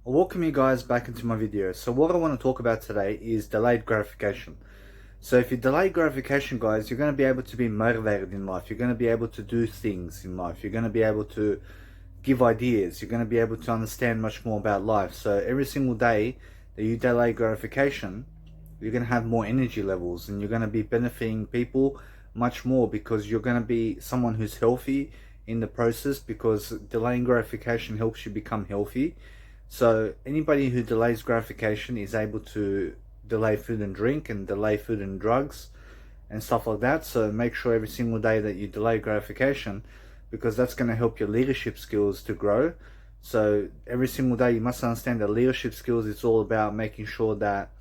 Welcome you guys back into my video. So what I want to talk about today is delayed gratification. So if you delay gratification, guys, you're going to be able to be motivated in life. You're going to be able to do things in life. You're going to be able to give ideas. You're going to be able to understand much more about life. So every single day that you delay gratification, you're going to have more energy levels and you're going to be benefiting people much more because you're going to be someone who's healthy in the process, because delaying gratification helps you become healthy. So anybody who delays gratification is able to delay food and drink and delay food and drugs and stuff like that. So make sure every single day that you delay gratification, because that's going to help your leadership skills to grow. So every single day you must understand that leadership skills is all about making sure that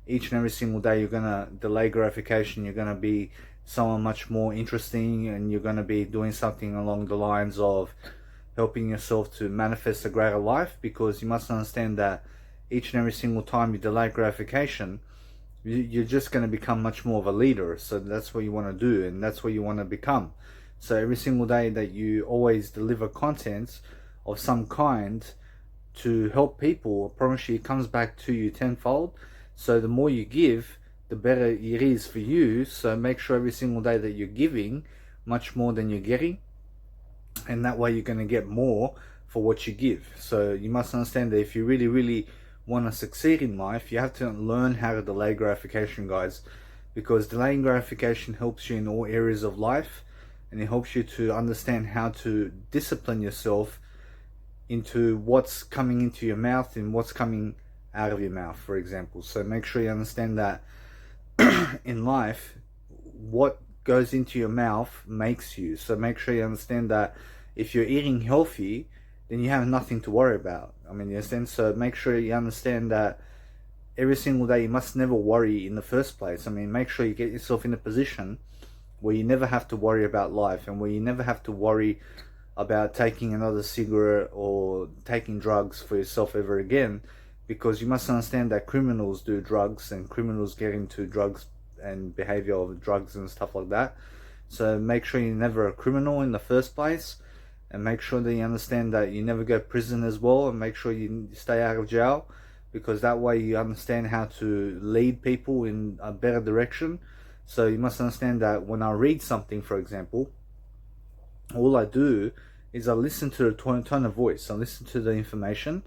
each and every single day you're going to delay gratification. You're going to be someone much more interesting, and you're going to be doing something along the lines of helping yourself to manifest a greater life, because you must understand that each and every single time you delay gratification, you're just going to become much more of a leader. So that's what you want to do, and that's what you want to become. So every single day that you always deliver content of some kind to help people, I promise you it comes back to you tenfold. So the more you give, the better it is for you. So make sure every single day that you're giving much more than you're getting, and that way you're going to get more for what you give. So you must understand that if you really want to succeed in life, you have to learn how to delay gratification, guys, because delaying gratification helps you in all areas of life, and it helps you to understand how to discipline yourself into what's coming into your mouth and what's coming out of your mouth, for example. So make sure you understand that in life, what goes into your mouth makes you. So make sure you understand that if you're eating healthy, then you have nothing to worry about. I mean, you understand? So make sure you understand that every single day you must never worry in the first place. I mean, make sure you get yourself in a position where you never have to worry about life, and where you never have to worry about taking another cigarette or taking drugs for yourself ever again, because you must understand that criminals do drugs, and criminals get into drugs and behavior of drugs and stuff like that. So make sure you're never a criminal in the first place, and make sure that you understand that you never go to prison as well, and make sure you stay out of jail, because that way you understand how to lead people in a better direction. So you must understand that when I read something, for example, all I do is I listen to the tone of voice, I listen to the information,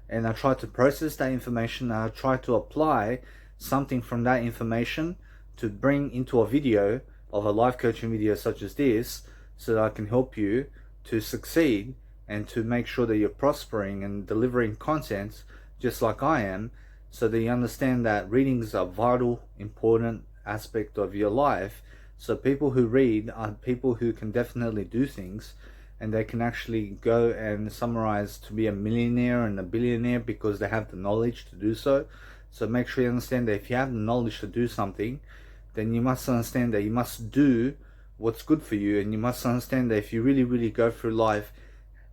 and I try to process that information, and I try to apply something from that information to bring into a video of a life coaching video such as this, so that I can help you to succeed and to make sure that you're prospering and delivering content just like I am, so that you understand that reading is a vital, important aspect of your life. So people who read are people who can definitely do things, and they can actually go and summarize to be a millionaire and a billionaire because they have the knowledge to do so. So make sure you understand that if you have the knowledge to do something, then you must understand that you must do what's good for you, and you must understand that if you really go through life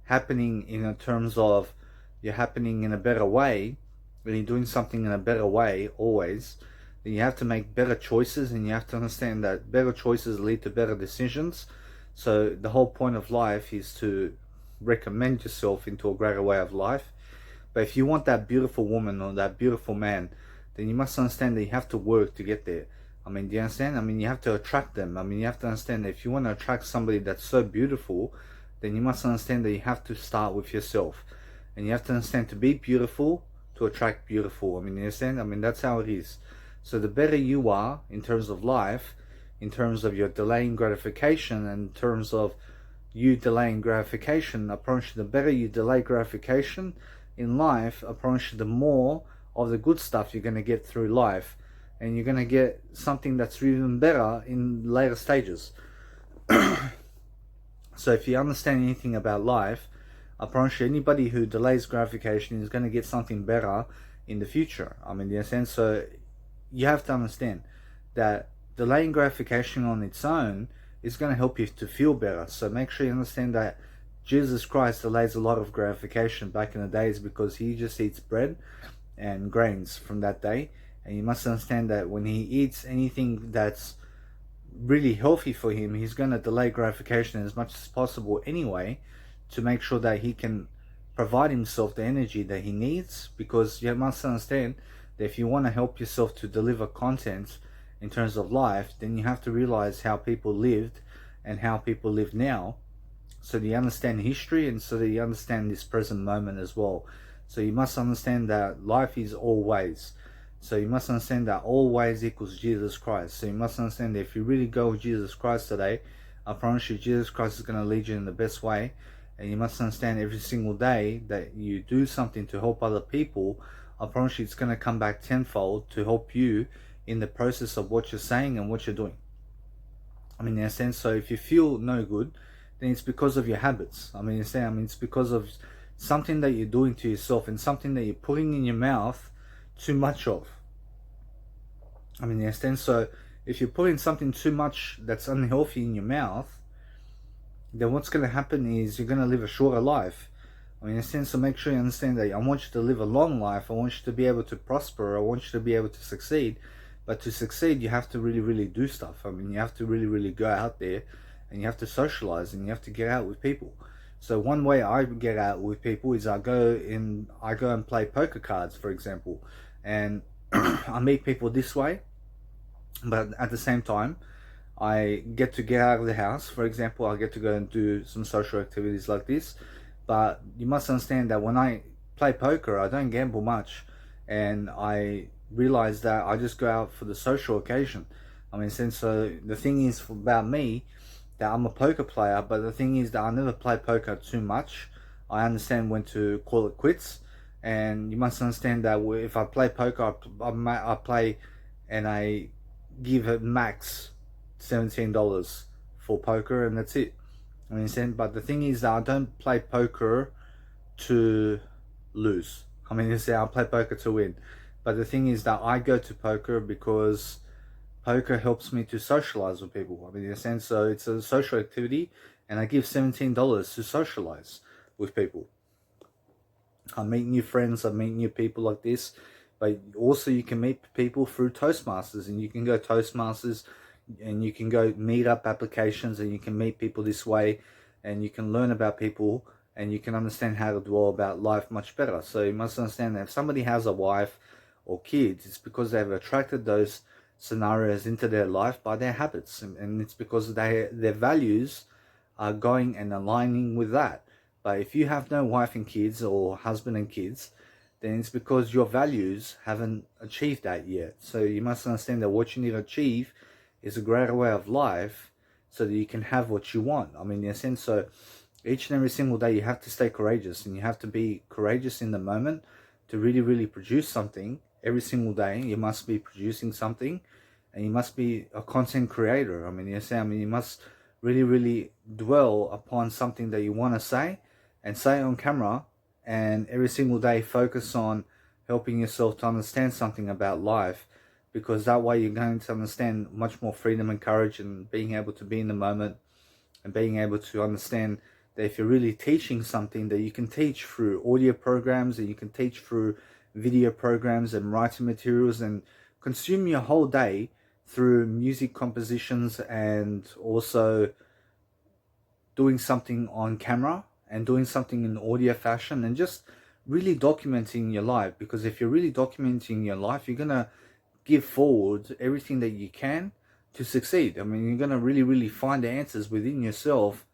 happening in terms of you're happening in a better way, when you're doing something in a better way always, then you have to make better choices, and you have to understand that better choices lead to better decisions. So the whole point of life is to recommend yourself into a greater way of life. But if you want that beautiful woman or that beautiful man, then you must understand that you have to work to get there. I mean, do you understand? I mean, you have to attract them. I mean, you have to understand that if you want to attract somebody that's so beautiful, then you must understand that you have to start with yourself. And you have to understand to be beautiful, to attract beautiful. I mean, you understand? I mean, that's how it is. So the better you are in terms of life, in terms of your delaying gratification, and in terms of you delaying gratification, I promise you, the better you delay gratification in life, I promise you, the more of the good stuff you're going to get through life, and you're going to get something that's even better in later stages. So if you understand anything about life, I promise you, anybody who delays gratification is going to get something better in the future. I mean, in a sense, so you have to understand that delaying gratification on its own is going to help you to feel better. So make sure you understand that Jesus Christ delays a lot of gratification back in the days because he just eats bread and grains from that day. And you must understand that when he eats anything that's really healthy for him, he's going to delay gratification as much as possible anyway, to make sure that he can provide himself the energy that he needs, because you must understand that if you want to help yourself to deliver content in terms of life, then you have to realize how people lived and how people live now, so that you understand history and so that you understand this present moment as well. So you must understand that life is always. So you must understand that always equals Jesus Christ. So you must understand that if you really go with Jesus Christ today, I promise you Jesus Christ is going to lead you in the best way. And you must understand every single day that you do something to help other people, I promise you it's going to come back tenfold to help you in the process of what you're saying and what you're doing. I mean, in a sense, so if you feel no good, then it's because of your habits. I mean, it's because of something that you're doing to yourself and something that you're putting in your mouth too much of. I mean, in a sense, so if you're putting something too much that's unhealthy in your mouth, then what's going to happen is you're going to live a shorter life. I mean, in a sense, so make sure you understand that I want you to live a long life. I want you to be able to prosper. I want you to be able to succeed. But to succeed, you have to really, really do stuff. I mean, you have to really, really go out there and you have to socialize and you have to get out with people. So one way I get out with people is I go and play poker cards, for example, and I meet people this way, but at the same time, I get out of the house. For example, I get to go and do some social activities like this. But you must understand that when I play poker, I don't gamble much, and I realize that I just go out for the social occasion. I mean, since the thing is about me, that I'm a poker player, but the thing is that I never play poker too much. I understand when to call it quits, and you must understand that if I play poker, I play and I give it max $17 for poker, and that's it. I mean, but the thing is that I don't play poker to lose. I mean, I play poker to win. But the thing is that I go to poker because poker helps me to socialize with people. I mean, in a sense, so it's a social activity, and I give $17 to socialize with people. I meet new friends, I meet new people like this, but also you can meet people through Toastmasters, and you can go Toastmasters, and you can go meet up applications, and you can meet people this way, and you can learn about people, and you can understand how to dwell about life much better. So you must understand that if somebody has a wife or kids, it's because they've attracted those scenarios into their life by their habits, and it's because their values are going and aligning with that. But if you have no wife and kids or husband and kids, then it's because your values haven't achieved that yet. So you must understand that what you need to achieve is a greater way of life so that you can have what you want. I mean, in a sense, so each and every single day you have to stay courageous, and you have to be courageous in the moment to really, really produce something. Every single day you must be producing something, and you must be a content creator. I mean, you must really, really dwell upon something that you want to say and say it on camera, and every single day focus on helping yourself to understand something about life, because that way you're going to understand much more freedom and courage, and being able to be in the moment, and being able to understand that if you're really teaching something, that you can teach through audio programs, and you can teach through video programs and writing materials, and consume your whole day through music compositions, and also doing something on camera and doing something in audio fashion, and just really documenting your life. Because if you're really documenting your life, you're gonna give forward everything that you can to succeed. I mean, you're gonna really, really find the answers within yourself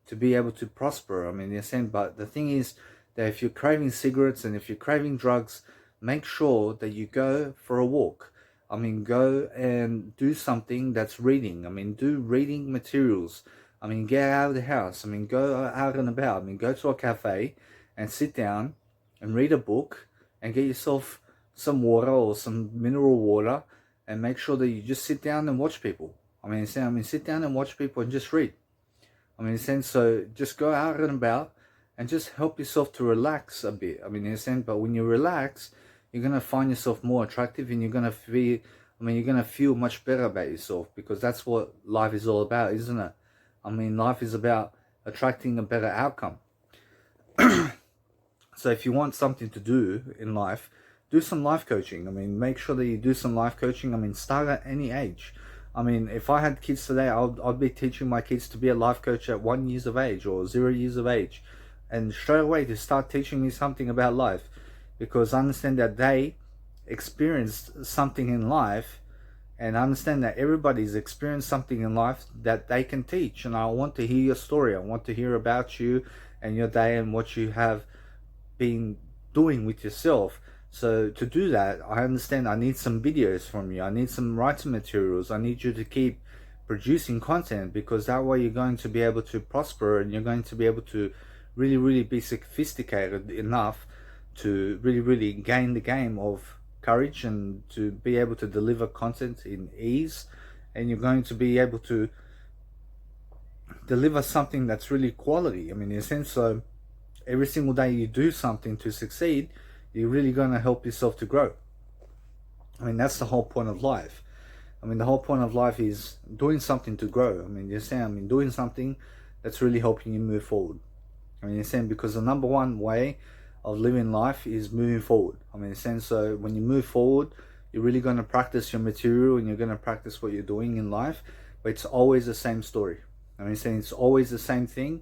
to be able to prosper. I mean, in a sense, but the thing is that if you're craving cigarettes and if you're craving drugs, make sure that you go for a walk. I mean, go and do something that's reading. I mean, do reading materials. I mean, get out of the house. I mean, go out and about. I mean, go to a cafe and sit down and read a book and get yourself some water or some mineral water, and make sure that you just sit down and watch people. I mean, sit down and watch people and just read. I mean, in a sense, so just go out and about and just help yourself to relax a bit. I mean, in a sense, but when you relax, you're going to find yourself more attractive, and you're going to feel much better about yourself, because that's what life is all about, isn't it? I mean, life is about attracting a better outcome. So if you want something to do in life, do some life coaching. I mean, make sure that you do some life coaching. I mean, start at any age. I mean, if I had kids today, I'd be teaching my kids to be a life coach at 1 year of age or 0 years of age. and straight away to start teaching me something about life, because I understand that they experienced something in life, and I understand that everybody's experienced something in life that they can teach. And I want to hear your story. I want to hear about you and your day and what you have been doing with yourself. So to do that, I understand I need some videos from you. I need some writing materials. I need you to keep producing content, because that way you're going to be able to prosper, and you're going to be able to really be sophisticated enough to really gain the game of courage, and to be able to deliver content in ease. And you're going to be able to deliver something that's really quality. I mean, in a sense, so every single day you do something to succeed, you're really going to help yourself to grow. I mean, that's the whole point of life. I mean, the whole point of life is doing something to grow. I mean, you're saying, I mean, doing something that's really helping you move forward. I mean, you're saying, because the number one way of living life is moving forward. I mean, in a sense, so when you move forward, you're really going to practice your material, and you're going to practice what you're doing in life, but it's always the same story. I mean, saying it's always the same thing,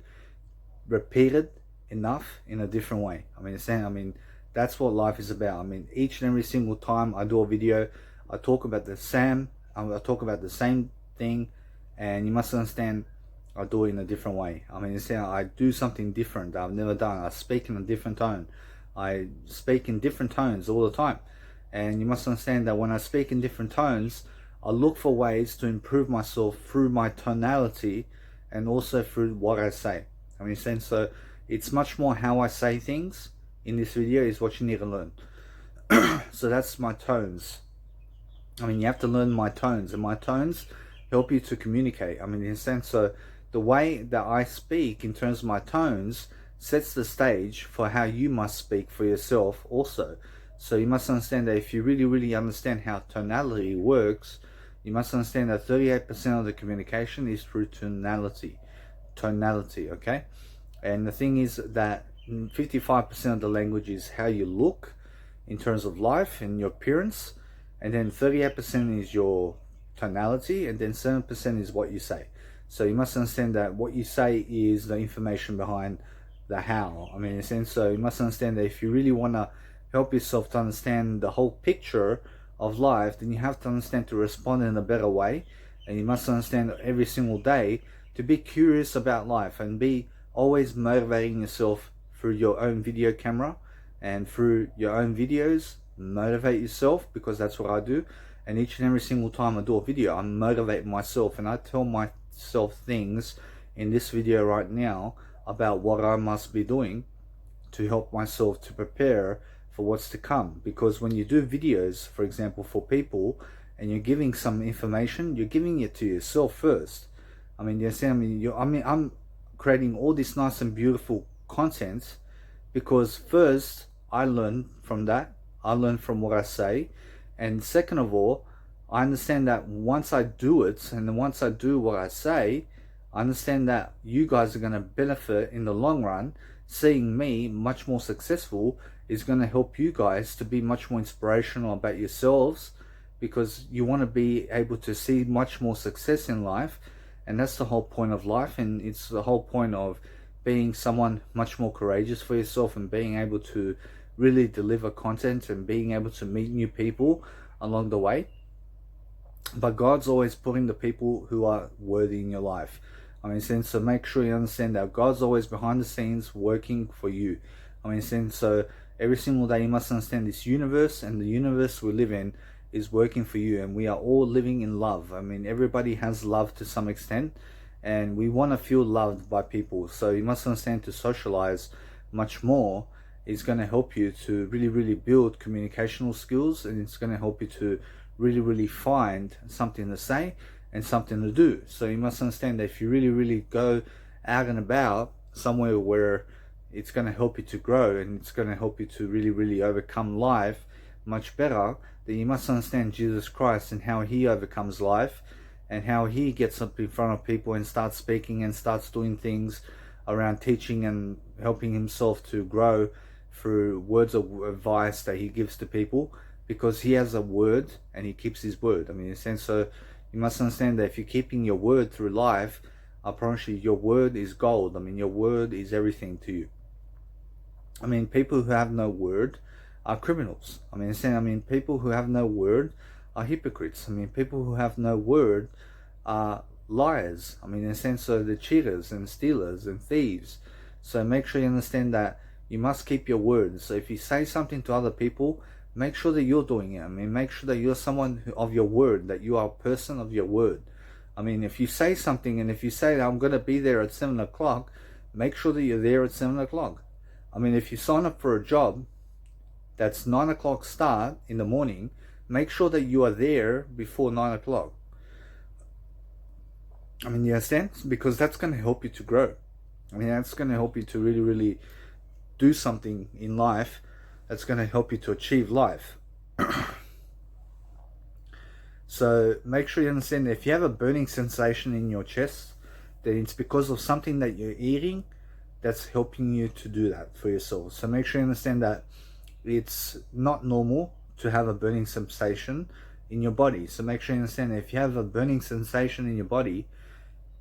repeated enough in a different way. I mean, saying, I mean, that's what life is about. I mean, each and every single time I do a video, I talk about the same thing, and you must understand, I do it in a different way. I mean, saying I do something different that I've never done. I speak in a different tone. I speak in different tones all the time, and you must understand that when I speak in different tones, I look for ways to improve myself through my tonality, and also through what I say. I mean, saying, so it's much more how I say things in this video is what you need to learn. So that's my tones. I mean, you have to learn my tones, and my tones help you to communicate. I mean, in a sense, so the way that I speak in terms of my tones sets the stage for how you must speak for yourself also. So you must understand that if you really understand how tonality works, you must understand that 38% of the communication is through tonality, okay? And the thing is that 55% of the language is how you look in terms of life and your appearance, and then 38% is your tonality, and then 7% is what you say. So you must understand that what you say is the information behind the how. I mean, in a sense, so you must understand that if you really want to help yourself to understand the whole picture of life, then you have to understand to respond in a better way. And you must understand that every single day to be curious about life, and be always motivating yourself through your own video camera and through your own videos. Motivate yourself, because that's what I do. And each and every single time I do a video, I motivate myself, and I tell myself things in this video right now about what I must be doing to help myself to prepare for what's to come. Because when you do videos, for example, for people, and you're giving some information, you're giving it to yourself first. I mean, I'm creating all this nice and beautiful content because first I learn from that. I learn from what I say, and second of all, I understand that once I do it, and then once I do what I say, I understand that you guys are going to benefit in the long run. Seeing me much more successful is going to help you guys to be much more inspirational about yourselves, because you want to be able to see much more success in life. And that's the whole point of life, and it's the whole point of being someone much more courageous for yourself, and being able to really deliver content, and being able to meet new people along the way. But God's always putting the people who are worthy in your life. I mean, so make sure you understand that God's always behind the scenes working for you. I mean, so every single day you must understand this universe, and the universe we live in is working for you, and we are all living in love. I mean, everybody has love to some extent, and we want to feel loved by people. So you must understand, to socialize much more is going to help you to really build communicational skills, and it's going to help you to really find something to say and something to do. So you must understand that if you really go out and about somewhere where it's going to help you to grow, and it's going to help you to really overcome life much better, then you must understand Jesus Christ and how he overcomes life, and how he gets up in front of people and starts speaking and starts doing things around teaching and helping himself to grow through words of advice that he gives to people, because he has a word and he keeps his word. I mean, in a sense, so you must understand that if you're keeping your word through life, I promise you, your word is gold. I mean, your word is everything to you. I mean, people who have no word are criminals. People who have no word are hypocrites. I mean, people who have no word are liars. I mean, in a sense, so the cheaters and stealers and thieves. So make sure you understand that you must keep your word. So if you say something to other people, make sure that you're doing it. I mean, make sure that you're someone of your word, that you are a person of your word. I mean, if you say something and if you say that I'm going to be there at 7 o'clock, make sure that you're there at 7 o'clock. I mean, if you sign up for a job that's 9 o'clock start in the morning, make sure that you are there before 9 o'clock. I mean, you understand? Because that's going to help you to grow. I mean, that's going to help you to really, really do something in life that's going to help you to achieve life. So make sure you understand that if you have a burning sensation in your chest, then it's because of something that you're eating that's helping you to do that for yourself. So make sure you understand that it's not normal to have a burning sensation in your body. So make sure you understand that if you have a burning sensation in your body,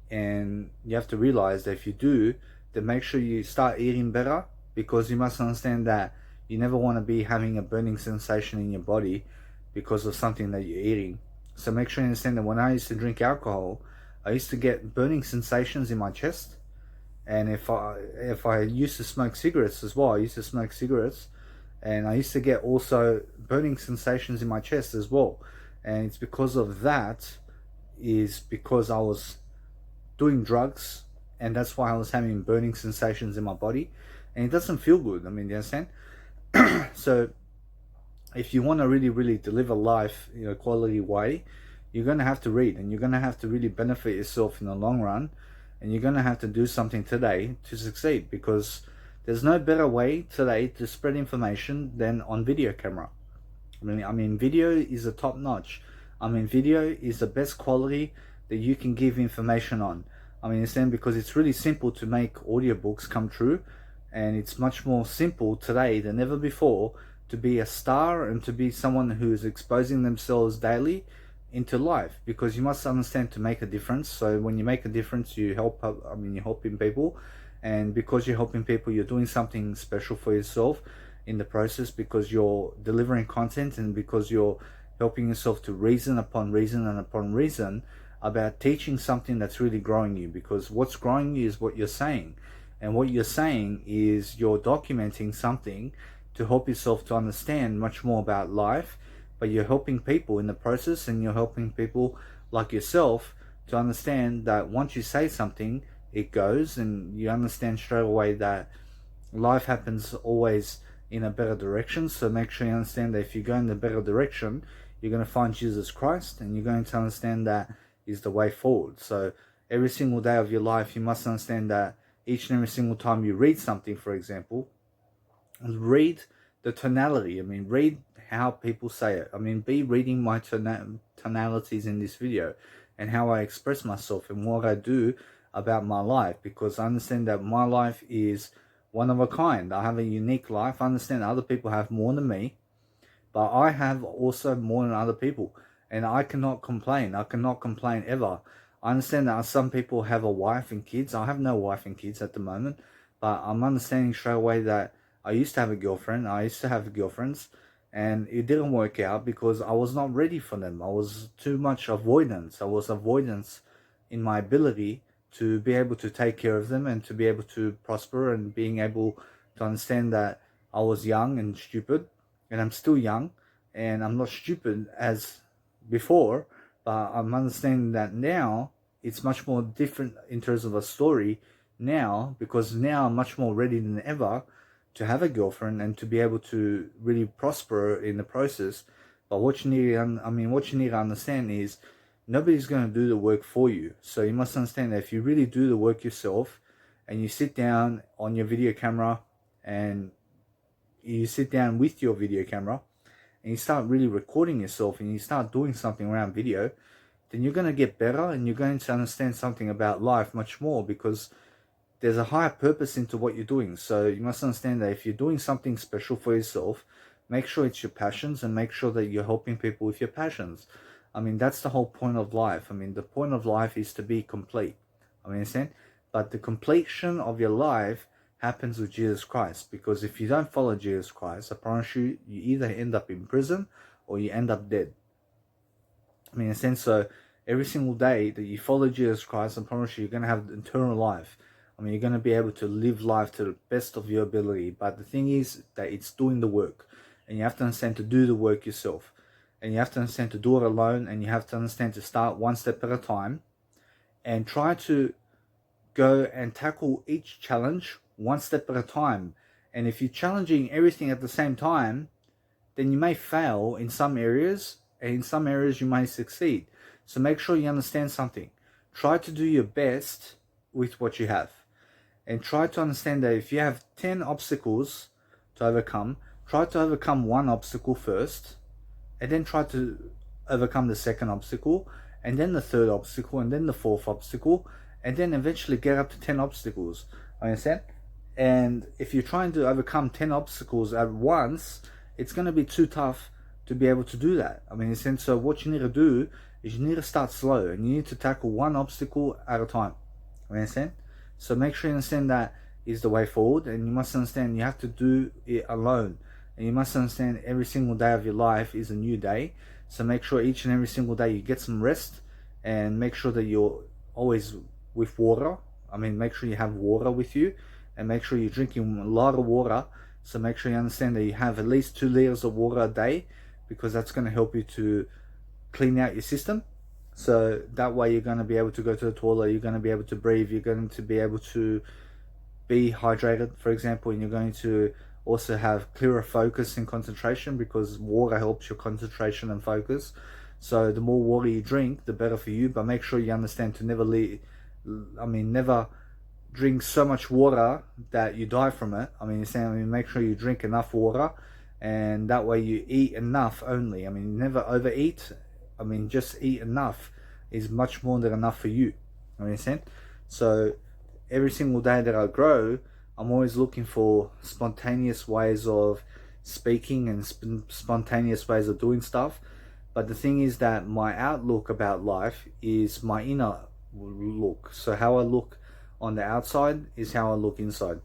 and you have to realize that if you do, then make sure you start eating better, because you must understand that you never want to be having a burning sensation in your body because of something that you're eating. So make sure you understand that when I used to drink alcohol, I used to get burning sensations in my chest. And if I used to smoke cigarettes as well, I used to smoke cigarettes, and I used to get also burning sensations in my chest as well. And it's because of that, is because I was doing drugs, and that's why I was having burning sensations in my body, and it doesn't feel good. I mean, you understand? So if you want to really, really deliver life in a quality way, you're going to have to read, and you're going to have to really benefit yourself in the long run, and you're going to have to do something today to succeed, because there's no better way today to spread information than on video camera. I mean, video is a top notch. I mean, video is the best quality that you can give information on. I mean, understand, because it's really simple to make audiobooks come true, and it's much more simple today than ever before to be a star and to be someone who is exposing themselves daily into life, because you must understand to make a difference. So when you make a difference, you help. You're helping people, and because you're helping people, you're doing something special for yourself in the process, because you're delivering content, and because you're helping yourself to reason upon reason and upon reason about teaching something that's really growing you. Because what's growing you is what you're saying, and what you're saying is you're documenting something to help yourself to understand much more about life, but you're helping people in the process, and you're helping people like yourself to understand that once you say something, it goes, and you understand straight away that life happens always in a better direction. So make sure you understand that if you go in the better direction, you're going to find Jesus Christ, and you're going to understand that is the way forward. So every single day of your life, you must understand that each and every single time you read something, for example, read the tonality. I mean, read how people say it. I mean, be reading my tonalities in this video, and how I express myself and what I do about my life, because I understand that my life is one of a kind. I have a unique life. I understand other people have more than me, but I have also more than other people, and I cannot complain. I cannot complain ever. I understand that some people have a wife and kids. I have no wife and kids at the moment, but I'm understanding straight away that I used to have a girlfriend. I used to have girlfriends, and it didn't work out because I was not ready for them. I was too much avoidance. I was avoidance in my ability to be able to take care of them and to be able to prosper, and being able to understand that I was young and stupid, and I'm still young, and I'm not stupid as before, but I'm understanding that now it's much more different in terms of a story now, because now I'm much more ready than ever to have a girlfriend and to be able to really prosper in the process. But what you need, what you need to understand is nobody's going to do the work for you. So you must understand that if you really do the work yourself, and you sit down on your video camera, and you sit down with your video camera, and you start really recording yourself, and you start doing something around video, then you're going to get better, and you're going to understand something about life much more, because there's a higher purpose into what you're doing. So you must understand that if you're doing something special for yourself, make sure it's your passions, and make sure that you're helping people with your passions. I mean, that's the whole point of life. I mean, the point of life is to be complete. I mean, understand? But the completion of your life happens with Jesus Christ. Because if you don't follow Jesus Christ, I promise you, you either end up in prison or you end up dead. I mean, in a sense, so every single day that you follow Jesus Christ, I promise you, you're going to have eternal life. I mean, you're going to be able to live life to the best of your ability. But the thing is that it's doing the work. And you have to understand to do the work yourself. And you have to understand to do it alone. And you have to understand to start one step at a time. And try to go and tackle each challenge one step at a time. And if you're challenging everything at the same time, then you may fail in some areas, and in some areas you may succeed. So make sure you understand something. Try to do your best with what you have. And try to understand that if you have 10 obstacles to overcome, try to overcome one obstacle first, and then try to overcome the second obstacle, and then the third obstacle, and then the fourth obstacle, and then eventually get up to 10 obstacles. Understand? And if you're trying to overcome 10 obstacles at once, it's going to be too tough to be able to do that. I mean, in a sense, so what you need to do is you need to start slow, and you need to tackle one obstacle at a time. You understand? So make sure you understand that is the way forward, and you must understand you have to do it alone. And you must understand every single day of your life is a new day. So make sure each and every single day you get some rest, and make sure that you're always with water. I mean, make sure you have water with you, and make sure you're drinking a lot of water. So make sure you understand that you have at least 2 liters of water a day, because that's going to help you to clean out your system. So that way you're going to be able to go to the toilet, you're going to be able to breathe, you're going to be able to be hydrated, for example, and you're going to also have clearer focus and concentration, because water helps your concentration and focus. So the more water you drink, the better for you. But make sure you understand to never drink so much water that you die from it. Make sure you drink enough water, and that way you eat enough only. Never overeat. Just eat enough is much more than enough for you. So every single day that I grow, I'm always looking for spontaneous ways of speaking and spontaneous ways of doing stuff. But the thing is that my outlook about life is my inner look. So how I look on the outside is how I look inside.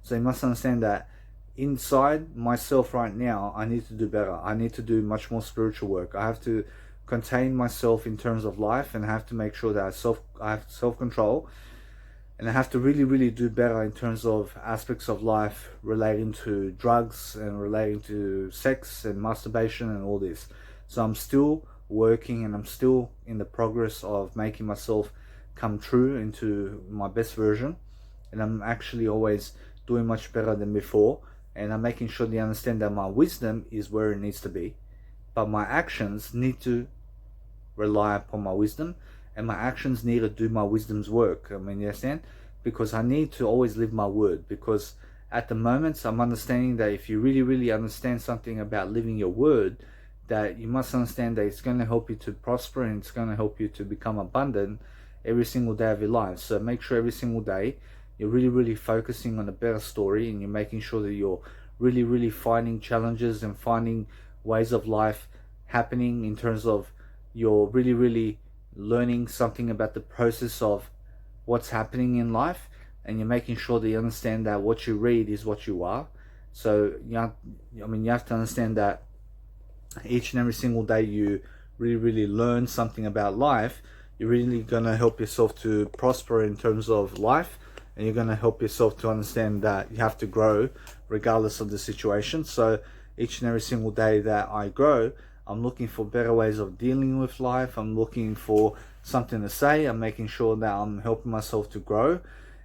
So you must understand that inside myself right now, I need to do better. I need to do much more spiritual work. I have to contain myself in terms of life, and I have to make sure that I have self-control, and I have to really do better in terms of aspects of life relating to drugs and relating to sex and masturbation and all this. So I'm still working, and I'm still in the progress of making myself come true into my best version, and I'm actually always doing much better than before. And I'm making sure they understand that my wisdom is where it needs to be, but my actions need to rely upon my wisdom, and my actions need to do my wisdom's work. You understand? Because I need to always live my word. Because at the moment, I'm understanding that if you really understand something about living your word, that you must understand that it's going to help you to prosper, and it's going to help you to become abundant every single day of your life. So make sure every single day you're really focusing on a better story, and you're making sure that you're really finding challenges and finding ways of life happening in terms of you're really learning something about the process of what's happening in life, and you're making sure that you understand that what you read is what you are. So you have to understand that each and every single day you really learn something about life. You're really gonna help yourself to prosper in terms of life, and you're going to help yourself to understand that you have to grow regardless of the situation. So each and every single day that I grow, I'm looking for better ways of dealing with life. I'm looking for something to say. I'm making sure that I'm helping myself to grow.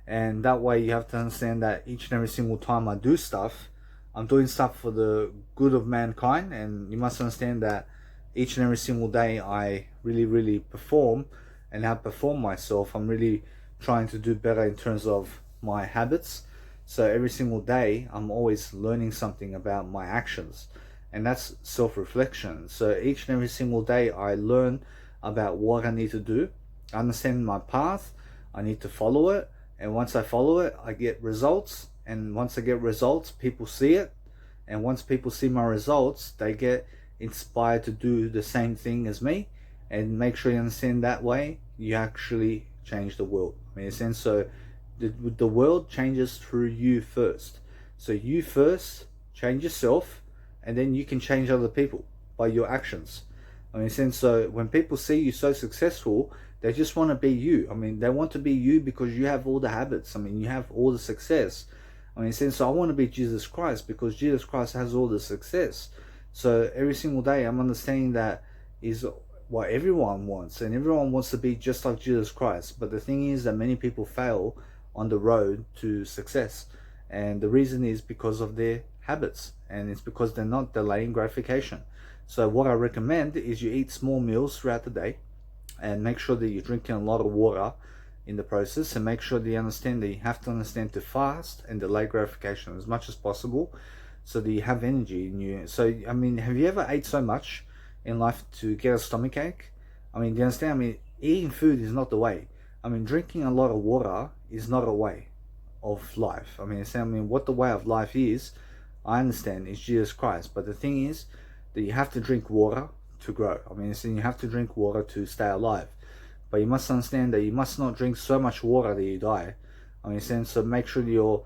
And that way you have to understand that each and every single time I do stuff, I'm doing stuff for the good of mankind. And you must understand that each and every single day I really perform and outperform myself. I'm really trying to do better in terms of my habits. So every single day I'm always learning something about my actions, and that's self-reflection. So each and every single day I learn about what I need to do. I understand my path, I need to follow it, and once I follow it, I get results. And once I get results, people see it, and once people see my results, they get inspired to do the same thing as me. And make sure you understand that way you actually change the world. In a sense, so The world changes through you first. So you first change yourself, and then you can change other people by your actions. I mean, since so when people see you so successful, they just want to be you. I mean, they want to be you because you have all the habits. I mean, you have all the success. I mean, since so I want to be Jesus Christ because Jesus Christ has all the success. So every single day, I'm understanding that is what everyone wants, and everyone wants to be just like Jesus Christ. But the thing is that many people fail on the road to success, and the reason is because of their habits, and it's because they're not delaying gratification. So what I recommend is you eat small meals throughout the day, and make sure that you're drinking a lot of water in the process, and make sure that you understand that you have to understand to fast and delay gratification as much as possible, so that you have energy in you. So I mean, have you ever ate so much in life to get a stomach ache? I mean, do you understand? I mean, eating food is not the way. I mean, drinking a lot of water is not a way of life. I mean, what the way of life is, I understand, is Jesus Christ. But the thing is that you have to drink water to grow. I mean, so you have to drink water to stay alive. But you must understand that you must not drink so much water that you die. I mean, so make sure you're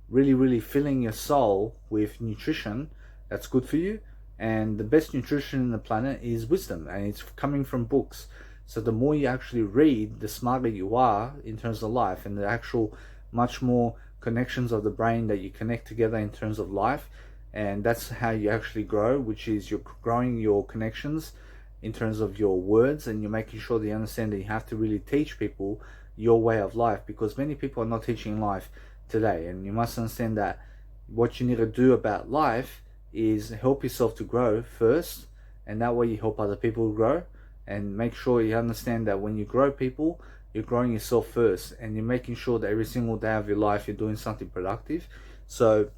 really filling your soul with nutrition that's good for you. And the best nutrition in the planet is wisdom, and it's coming from books. So the more you actually read, the smarter you are in terms of life, and the actual much more connections of the brain that you connect together in terms of life. And that's how you actually grow, which is you're growing your connections in terms of your words, and you're making sure that you understand that you have to really teach people your way of life, because many people are not teaching life today. And you must understand that what you need to do about life is help yourself to grow first, and that way you help other people grow. And make sure you understand that when you grow people, you're growing yourself first, and you're making sure that every single day of your life you're doing something productive. So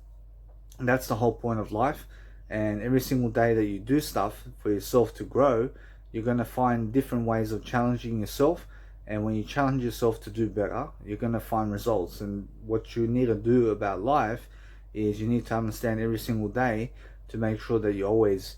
that's the whole point of life. And every single day that you do stuff for yourself to grow, you're going to find different ways of challenging yourself. And when you challenge yourself to do better, you're going to find results. And what you need to do about life is you need to understand every single day to make sure that you're always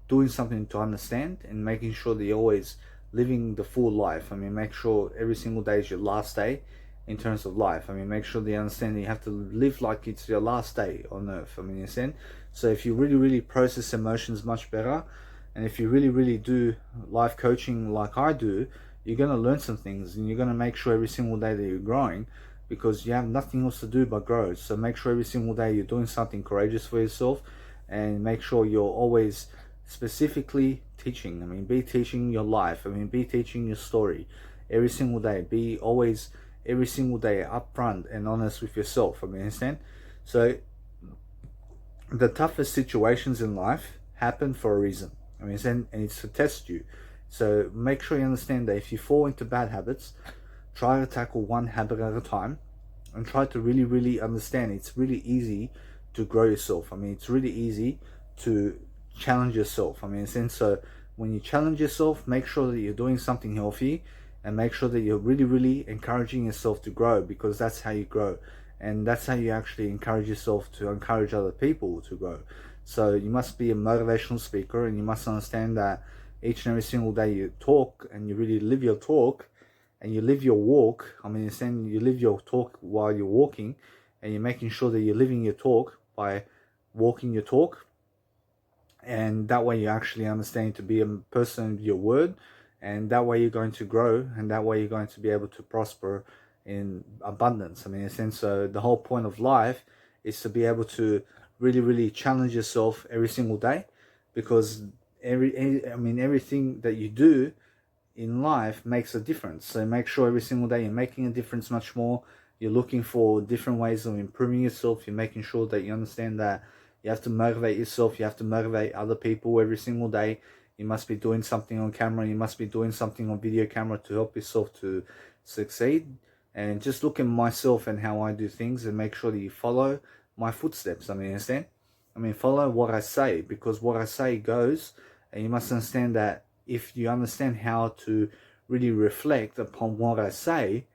doing something to understand, and making sure that you're always living the full life. I mean, make sure every single day is your last day in terms of life. I mean, make sure that you understand that you have to live like it's your last day on earth. I mean, you understand? So if you really process emotions much better, and if you really do life coaching like I do, you're going to learn some things, and you're going to make sure every single day that you're growing, because you have nothing else to do but grow. So make sure every single day you're doing something courageous for yourself, and make sure you're always specifically teaching. I mean, be teaching your life. I mean, be teaching your story every single day. Be always every single day upfront and honest with yourself. I mean, understand? So the toughest situations in life happen for a reason. I mean, and it's to test you. So make sure you understand that if you fall into bad habits, try to tackle one habit at a time, and try to really understand. It's really easy to grow yourself. I mean, it's really easy to challenge yourself. I mean, so when you challenge yourself, make sure that you're doing something healthy, and make sure that you're really encouraging yourself to grow, because that's how you grow, and that's how you actually encourage yourself to encourage other people to grow. So you must be a motivational speaker, and you must understand that each and every single day you talk, and you really live your talk, and you live your walk. I mean, you live your talk while you're walking, and you're making sure that you're living your talk by walking your talk. And that way you actually understand to be a person of your word, and that way you're going to grow, and that way you're going to be able to prosper in abundance. I mean, in a sense, so the whole point of life is to be able to really challenge yourself every single day, because everything that you do in life makes a difference. So make sure every single day you're making a difference much more. You're looking for different ways of improving yourself. You're making sure that you understand that you have to motivate yourself. You have to motivate other people every single day. You must be doing something on camera. You must be doing something on video camera to help yourself to succeed. And just look at myself and how I do things, and make sure that you follow my footsteps. I mean, understand? I mean, follow what I say, because what I say goes. And you must understand that if you understand how to really reflect upon what I say,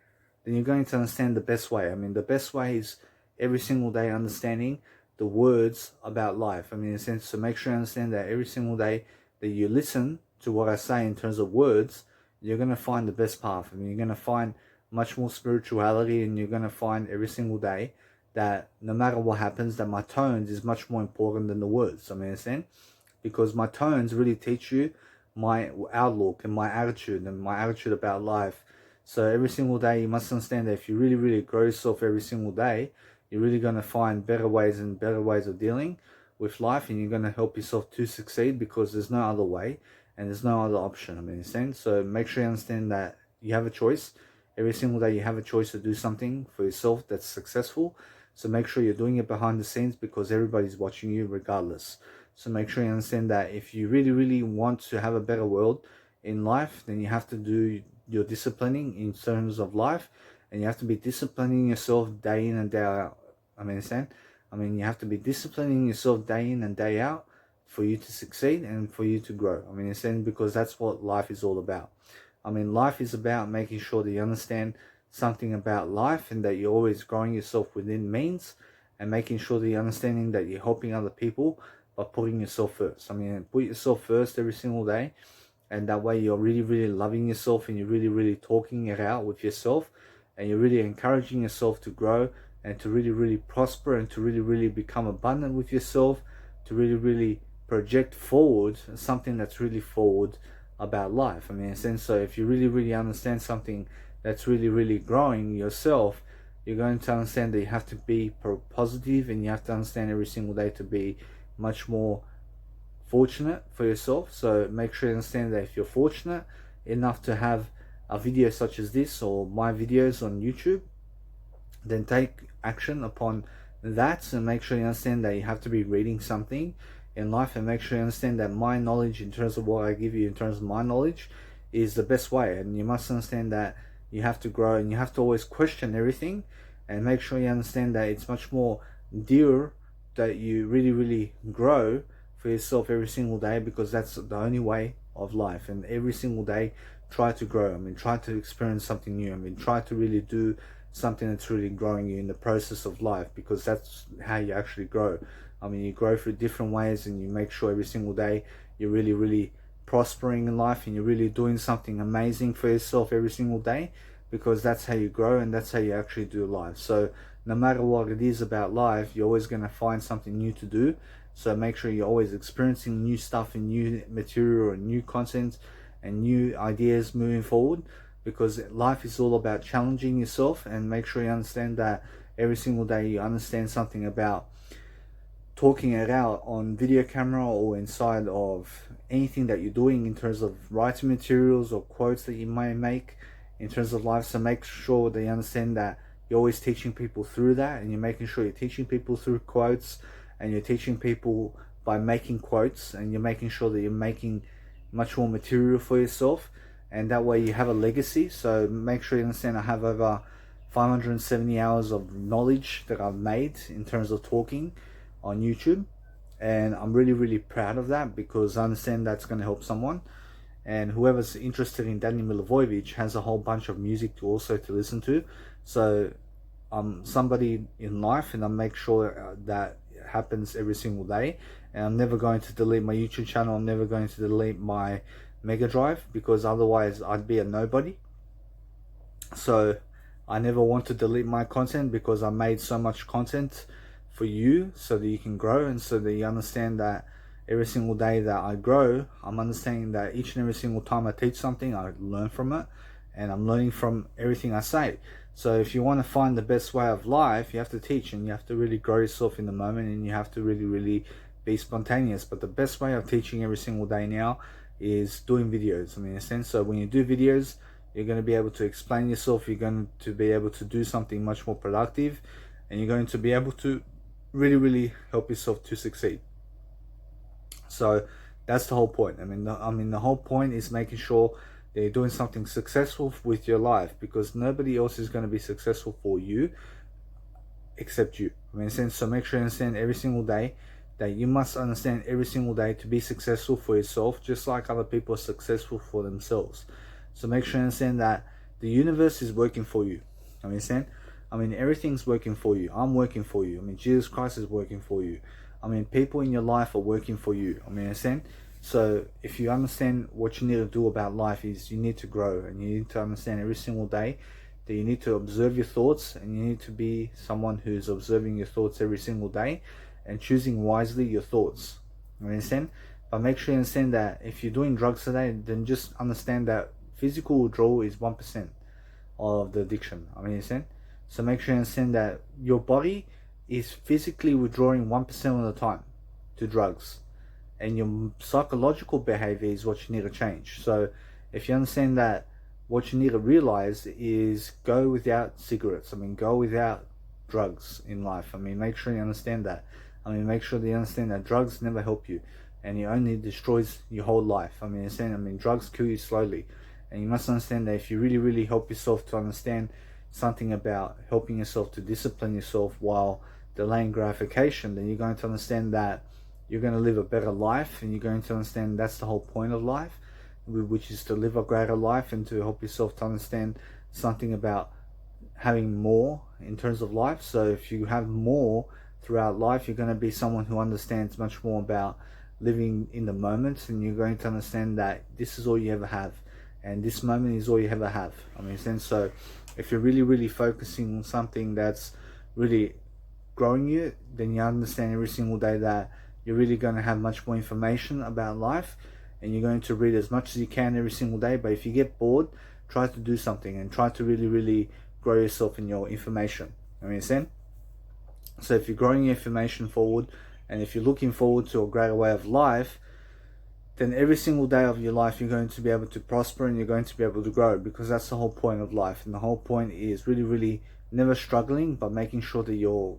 then you're going to understand the best way. I mean, the best way is every single day understanding the words about life. I mean, in a sense, so make sure you understand that every single day that you listen to what I say in terms of words, you're going to find the best path. I mean, you're going to find much more spirituality, and you're going to find every single day that no matter what happens, that my tones is much more important than the words. I mean, understand? Because my tones really teach you my outlook and my attitude about life. So every single day you must understand that if you really, really grow yourself every single day, you're really going to find better ways of dealing with life, and you're going to help yourself to succeed, because there's no other way and there's no other option. I mean, understand? So make sure you understand that you have a choice. Every single day you have a choice to do something for yourself that's successful. So make sure you're doing it behind the scenes, because everybody's watching you regardless. So make sure you understand that if you really, really want to have a better world in life, then you have to do your disciplining in terms of life, and you have to be disciplining yourself day in and day out. I mean, understand? I mean, you have to be disciplining yourself day in and day out for you to succeed and for you to grow. I mean, understand? Because that's what life is all about. I mean, life is about making sure that you understand something about life, and that you're always growing yourself within means, and making sure that you're understanding that you're helping other people by putting yourself first. I mean, put yourself first every single day, and that way you're really, really loving yourself, and you're really, really talking it out with yourself, and you're really encouraging yourself to grow and to really, really prosper, and to really, really become abundant with yourself, to really, really project forward something that's really forward about life. I mean, in a sense, so if you really, really understand something that's really, really growing yourself, you're going to understand that you have to be positive, and you have to understand every single day to be much more fortunate for yourself. So make sure you understand that if you're fortunate enough to have a video such as this, or my videos on YouTube, then take action upon that, and make sure you understand that you have to be reading something in life, and make sure you understand that my knowledge, in terms of what I give you in terms of my knowledge, is the best way. And you must understand that you have to grow, and you have to always question everything, and make sure you understand that it's much more dear that you really, really grow for yourself every single day, because that's the only way of life. And every single day try to grow. I mean, try to experience something new. I mean, try to really do something that's really growing you in the process of life, because that's how you actually grow. I mean, you grow through different ways, and you make sure every single day you're really, really prospering in life, and you're really doing something amazing for yourself every single day, because that's how you grow, and that's how you actually do life. So no matter what it is about life, you're always going to find something new to do. So make sure you're always experiencing new stuff and new material and new content and new ideas moving forward, because life is all about challenging yourself. And make sure you understand that every single day you understand something about talking it out on video camera, or inside of anything that you're doing in terms of writing materials or quotes that you may make in terms of life. So make sure that you understand that you're always teaching people through that, and you're making sure you're teaching people through quotes, and you're teaching people by making quotes, and you're making sure that you're making much more material for yourself, and that way you have a legacy. So make sure you understand I have over 570 hours of knowledge that I've made in terms of talking on YouTube, and I'm really, really proud of that, because I understand that's going to help someone. And whoever's interested in Danny Milivojevic has a whole bunch of music to also to listen to. So I'm somebody in life, and I make sure that happens every single day. And I'm never going to delete my YouTube channel. I'm never going to delete my Mega Drive, because otherwise I'd be a nobody. So I never want to delete my content, because I made so much content for you so that you can grow, and so that you understand that every single day that I grow, I'm understanding that each and every single time I teach something, I learn from it, and I'm learning from everything I say. So if you want to find the best way of life, you have to teach, and you have to really grow yourself in the moment, and you have to really, really be spontaneous. But the best way of teaching every single day now is doing videos. I mean, in a sense, so when you do videos, you're going to be able to explain yourself, you're going to be able to do something much more productive, and you're going to be able to really, really help yourself to succeed. So that's the whole point. I mean, the whole point is making sure that you're doing something successful with your life, because nobody else is going to be successful for you except you. I mean, so make sure you understand every single day that you must understand every single day to be successful for yourself, just like other people are successful for themselves. So make sure you understand that the universe is working for you. I mean, everything's working for you. I'm working for you. I mean, Jesus Christ is working for you. I mean, people in your life are working for you. I mean, so if you understand what you need to do about life is you need to grow, and you need to understand every single day that you need to observe your thoughts, and you need to be someone who's observing your thoughts every single day and choosing wisely your thoughts. You understand? But make sure you understand that if you're doing drugs today, then just understand that physical withdrawal is 1% of the addiction. I mean, you understand? So make sure you understand that your body is physically withdrawing 1% of the time to drugs, and your psychological behavior is what you need to change. So if you understand that, what you need to realize is go without cigarettes. I mean, go without drugs in life. I mean, make sure you understand that. I mean, make sure that you understand that drugs never help you, and it only destroys your whole life. I mean, understand? I mean, drugs kill you slowly, and you must understand that if you really, really help yourself to understand something about helping yourself to discipline yourself while delaying gratification, then you're going to understand that you're going to live a better life, and you're going to understand that's the whole point of life, which is to live a greater life and to help yourself to understand something about having more in terms of life. So if you have more throughout life, you're going to be someone who understands much more about living in the moment, and you're going to understand that this is all you ever have, and this moment is all you ever have. I mean, so if you're really, really focusing on something that's really growing you, then you understand every single day that you're really going to have much more information about life, and you're going to read as much as you can every single day. But if you get bored, try to do something and try to really, really grow yourself in your information. I mean, understand? So if you're growing your information forward, and if you're looking forward to a greater way of life, then every single day of your life you're going to be able to prosper, and you're going to be able to grow, because that's the whole point of life. And the whole point is really, really never struggling, but making sure that you're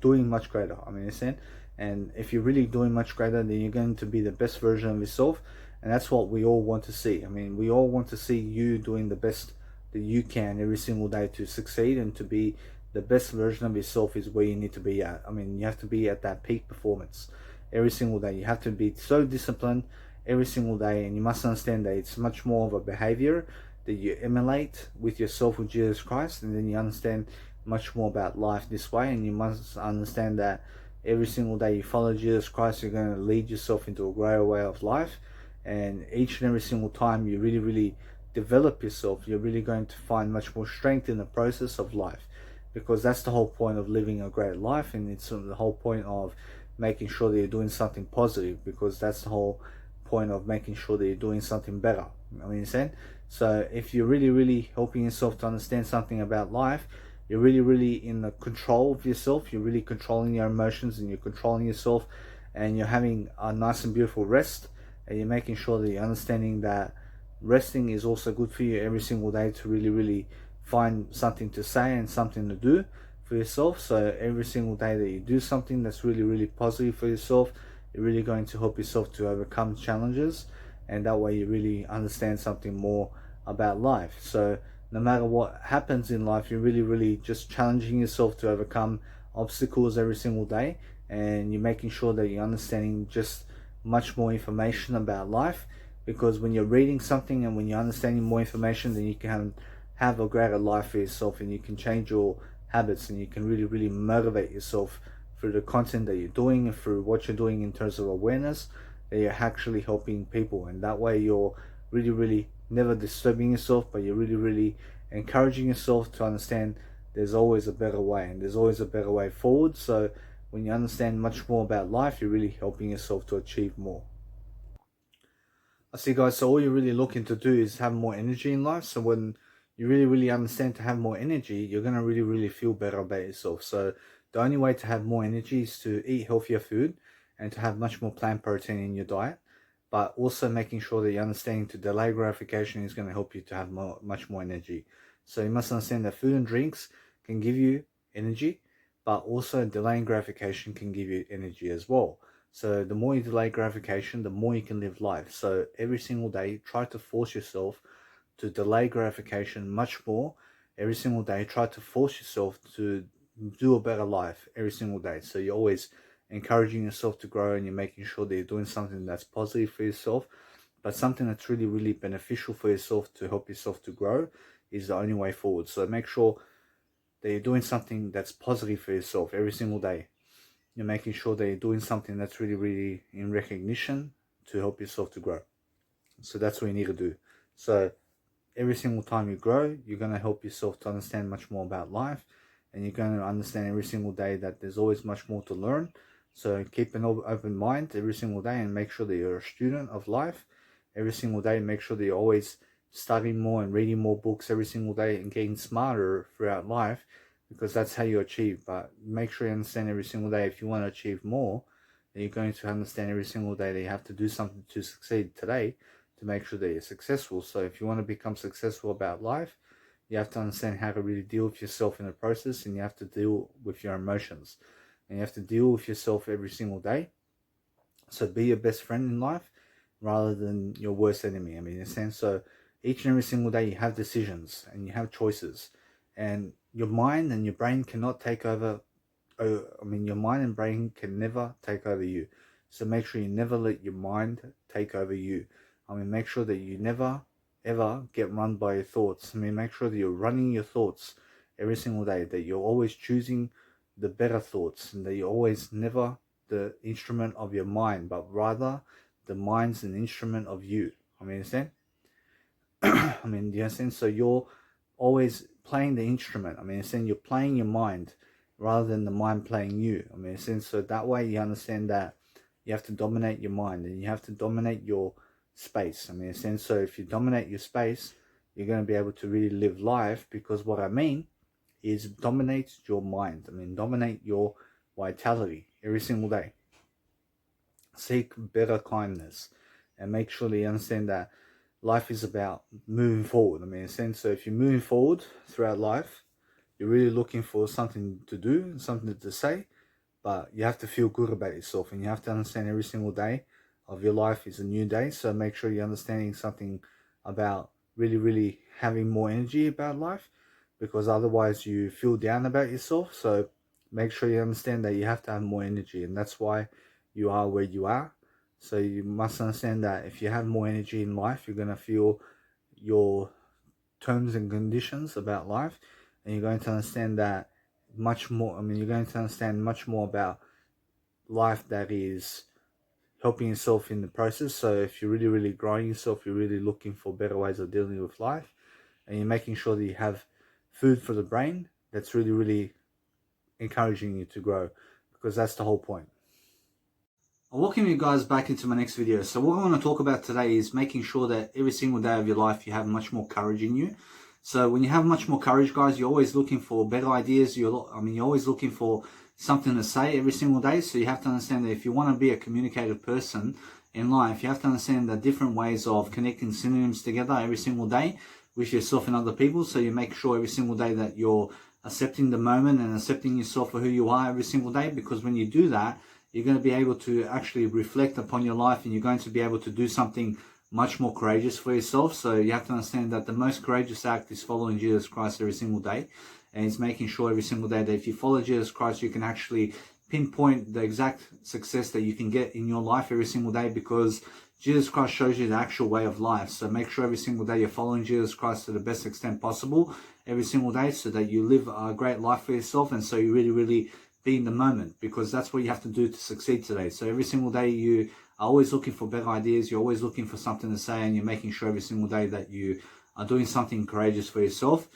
doing much greater. I mean, understand? And if you're really doing much greater, then you're going to be the best version of yourself, and that's what we all want to see. I mean, we all want to see you doing the best that you can every single day to succeed, and to be the best version of yourself is where you need to be at. I mean, you have to be at that peak performance every single day. You have to be so disciplined every single day, and you must understand that it's much more of a behavior that you emulate with yourself with Jesus Christ, and then you understand much more about life this way. And you must understand that every single day you follow Jesus Christ, you're going to lead yourself into a greater way of life, and each and every single time you really, really develop yourself, you're really going to find much more strength in the process of life, because that's the whole point of living a great life, and it's the whole point of making sure that you're doing something positive, because that's the whole point of making sure that you're doing something better. I mean, understand? So if you're really, really helping yourself to understand something about life, you're really, really in the control of yourself. You're really controlling your emotions, and you're controlling yourself, and you're having a nice and beautiful rest, and you're making sure that you're understanding that resting is also good for you every single day, to really, really find something to say and something to do for yourself. So every single day that you do something that's really, really positive for yourself, you're really going to help yourself to overcome challenges, and that way you really understand something more about life. So no matter what happens in life, you're really, really just challenging yourself to overcome obstacles every single day, and you're making sure that you're understanding just much more information about life, because when you're reading something and when you're understanding more information, then you can have a greater life for yourself, and you can change your habits, and you can really, really motivate yourself through the content that you're doing, and through what you're doing in terms of awareness, that you're actually helping people. And that way you're really, really never disturbing yourself, but you're really, really encouraging yourself to understand there's always a better way, and there's always a better way forward. So when you understand much more about life, you're really helping yourself to achieve more. I see, guys, so all you're really looking to do is have more energy in life. So when you really, really understand to have more energy, you're going to really, really feel better about yourself. So the only way to have more energy is to eat healthier food, and to have much more plant protein in your diet, but also making sure that you're understanding to delay gratification is going to help you to have much more energy. So you must understand that food and drinks can give you energy, but also delaying gratification can give you energy as well. So the more you delay gratification, the more you can live life. So every single day, try to force yourself to delay gratification much more. Every single day, try to force yourself to do a better life every single day. So you're always encouraging yourself to grow, and you're making sure that you're doing something that's positive for yourself, but something that's really, really beneficial for yourself to help yourself to grow is the only way forward. So make sure that you're doing something that's positive for yourself every single day. You're making sure that you're doing something that's really, really in recognition to help yourself to grow. So that's what you need to do. So every single time you grow, you're going to help yourself to understand much more about life, and you're going to understand every single day that there's always much more to learn. So keep an open mind every single day and make sure that you're a student of life every single day. Make sure that you're always studying more and reading more books every single day and getting smarter throughout life, because that's how you achieve. But make sure you understand every single day, if you want to achieve more, then you're going to understand every single day that you have to do something to succeed today to make sure that you're successful. So if you want to become successful about life, you have to understand how to really deal with yourself in the process, and you have to deal with your emotions, and you have to deal with yourself every single day. So be your best friend in life rather than your worst enemy. I mean, in a sense, so each and every single day you have decisions and you have choices, and your mind and your brain cannot take over. Your mind and brain can never take over you. So make sure you never let your mind take over you. Make sure that you never ever get run by your thoughts. Make sure that you're running your thoughts every single day, that you're always choosing the better thoughts, and that you're always never the instrument of your mind, but rather the mind's an instrument of you. Understand? Do you understand? So you're always playing the instrument. Understand? You're playing your mind rather than the mind playing you. Understand? So that way you understand that you have to dominate your mind and you have to dominate your space. Understand? So if you dominate your space, you're going to be able to really live life, because what I mean is dominate your mind. Dominate your vitality every single day. Seek better kindness and make sure that you understand that life is about moving forward. So if you're moving forward throughout life, you're really looking for something to do, something to say, but you have to feel good about yourself, and you have to understand every single day of your life is a new day. So make sure you're understanding something about really having more energy about life, because otherwise you feel down about yourself. So make sure you understand that you have to have more energy, and that's why you are where you are. So you must understand that if you have more energy in life, you're going to feel your terms and conditions about life, and you're going to understand that much more. You're going to understand much more about life that is helping yourself in the process. So if you're really growing yourself, you're really looking for better ways of dealing with life, and you're making sure that you have food for the brain that's really encouraging you to grow, because that's the whole point. I'll welcome you guys back into my next video. So what I want to talk about today is making sure that every single day of your life you have much more courage in you. So when you have much more courage, guys, you're always looking for better ideas. You're always looking for something to say every single day. So you have to understand that if you want to be a communicative person in life, you have to understand the different ways of connecting synonyms together every single day with yourself and other people. So you make sure every single day that you're accepting the moment and accepting yourself for who you are every single day, because when you do that, you're going to be able to actually reflect upon your life, and you're going to be able to do something much more courageous for yourself. So you have to understand that the most courageous act is following Jesus Christ every single day, and it's making sure every single day that if you follow Jesus Christ, you can actually pinpoint the exact success that you can get in your life every single day, because Jesus Christ shows you the actual way of life. So make sure every single day you're following Jesus Christ to the best extent possible every single day, so that you live a great life for yourself, and so you really be in the moment, because that's what you have to do to succeed today. So every single day you are always looking for better ideas, you're always looking for something to say, and you're making sure every single day that you are doing something courageous for yourself,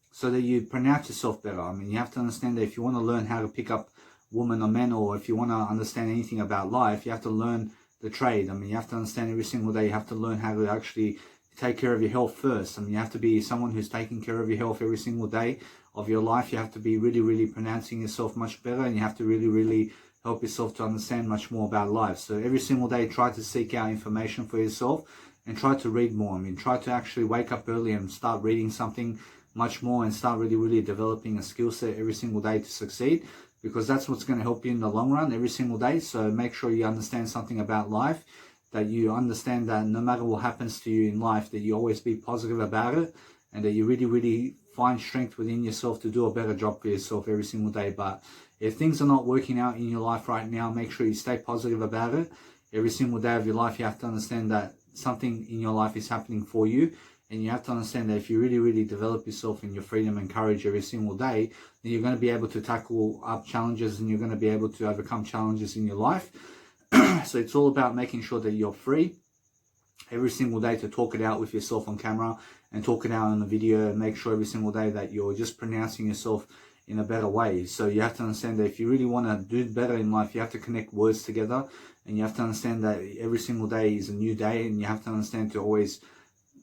so that you pronounce yourself better. You have to understand that if you want to learn how to pick up women or men, or if you want to understand anything about life, you have to learn the trade. You have to understand every single day you have to learn how to actually take care of your health first. You have to be someone who's taking care of your health every single day of your life. You have to be really pronouncing yourself much better, and you have to really help yourself to understand much more about life. So every single day try to seek out information for yourself, and try to read more. Try to actually wake up early and start reading something much more, and start really developing a skill set every single day to succeed, because that's what's going to help you in the long run every single day. So make sure you understand something about life, that you understand that no matter what happens to you in life, that you always be positive about it, and that you really find strength within yourself to do a better job for yourself every single day. But if things are not working out in your life right now, make sure you stay positive about it. Every single day of your life, you have to understand that something in your life is happening for you, and you have to understand that if you really develop yourself in your freedom and courage every single day, then you're going to be able to tackle up challenges, and you're going to be able to overcome challenges in your life. So it's all about making sure that you're free, every single day to talk it out with yourself on camera and talk it out on the video, and make sure every single day that you're just pronouncing yourself in a better way. So you have to understand that if you really want to do better in life, you have to connect words together, and you have to understand that every single day is a new day, and you have to understand to always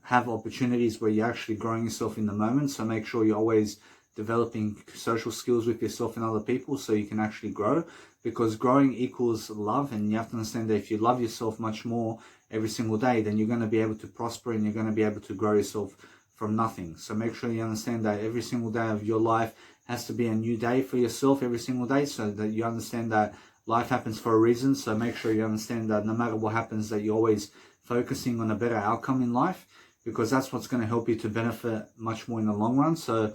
have opportunities where you're actually growing yourself in the moment. So make sure you're always developing social skills with yourself and other people so you can actually grow, because growing equals love. And you have to understand that if you love yourself much more every single day, then you're going to be able to prosper and you're going to be able to grow yourself from nothing. So make sure you understand that every single day of your life has to be a new day for yourself every single day, so that you understand that life happens for a reason. So make sure you understand that no matter what happens, that you're always focusing on a better outcome in life, because that's what's going to help you to benefit much more in the long run. So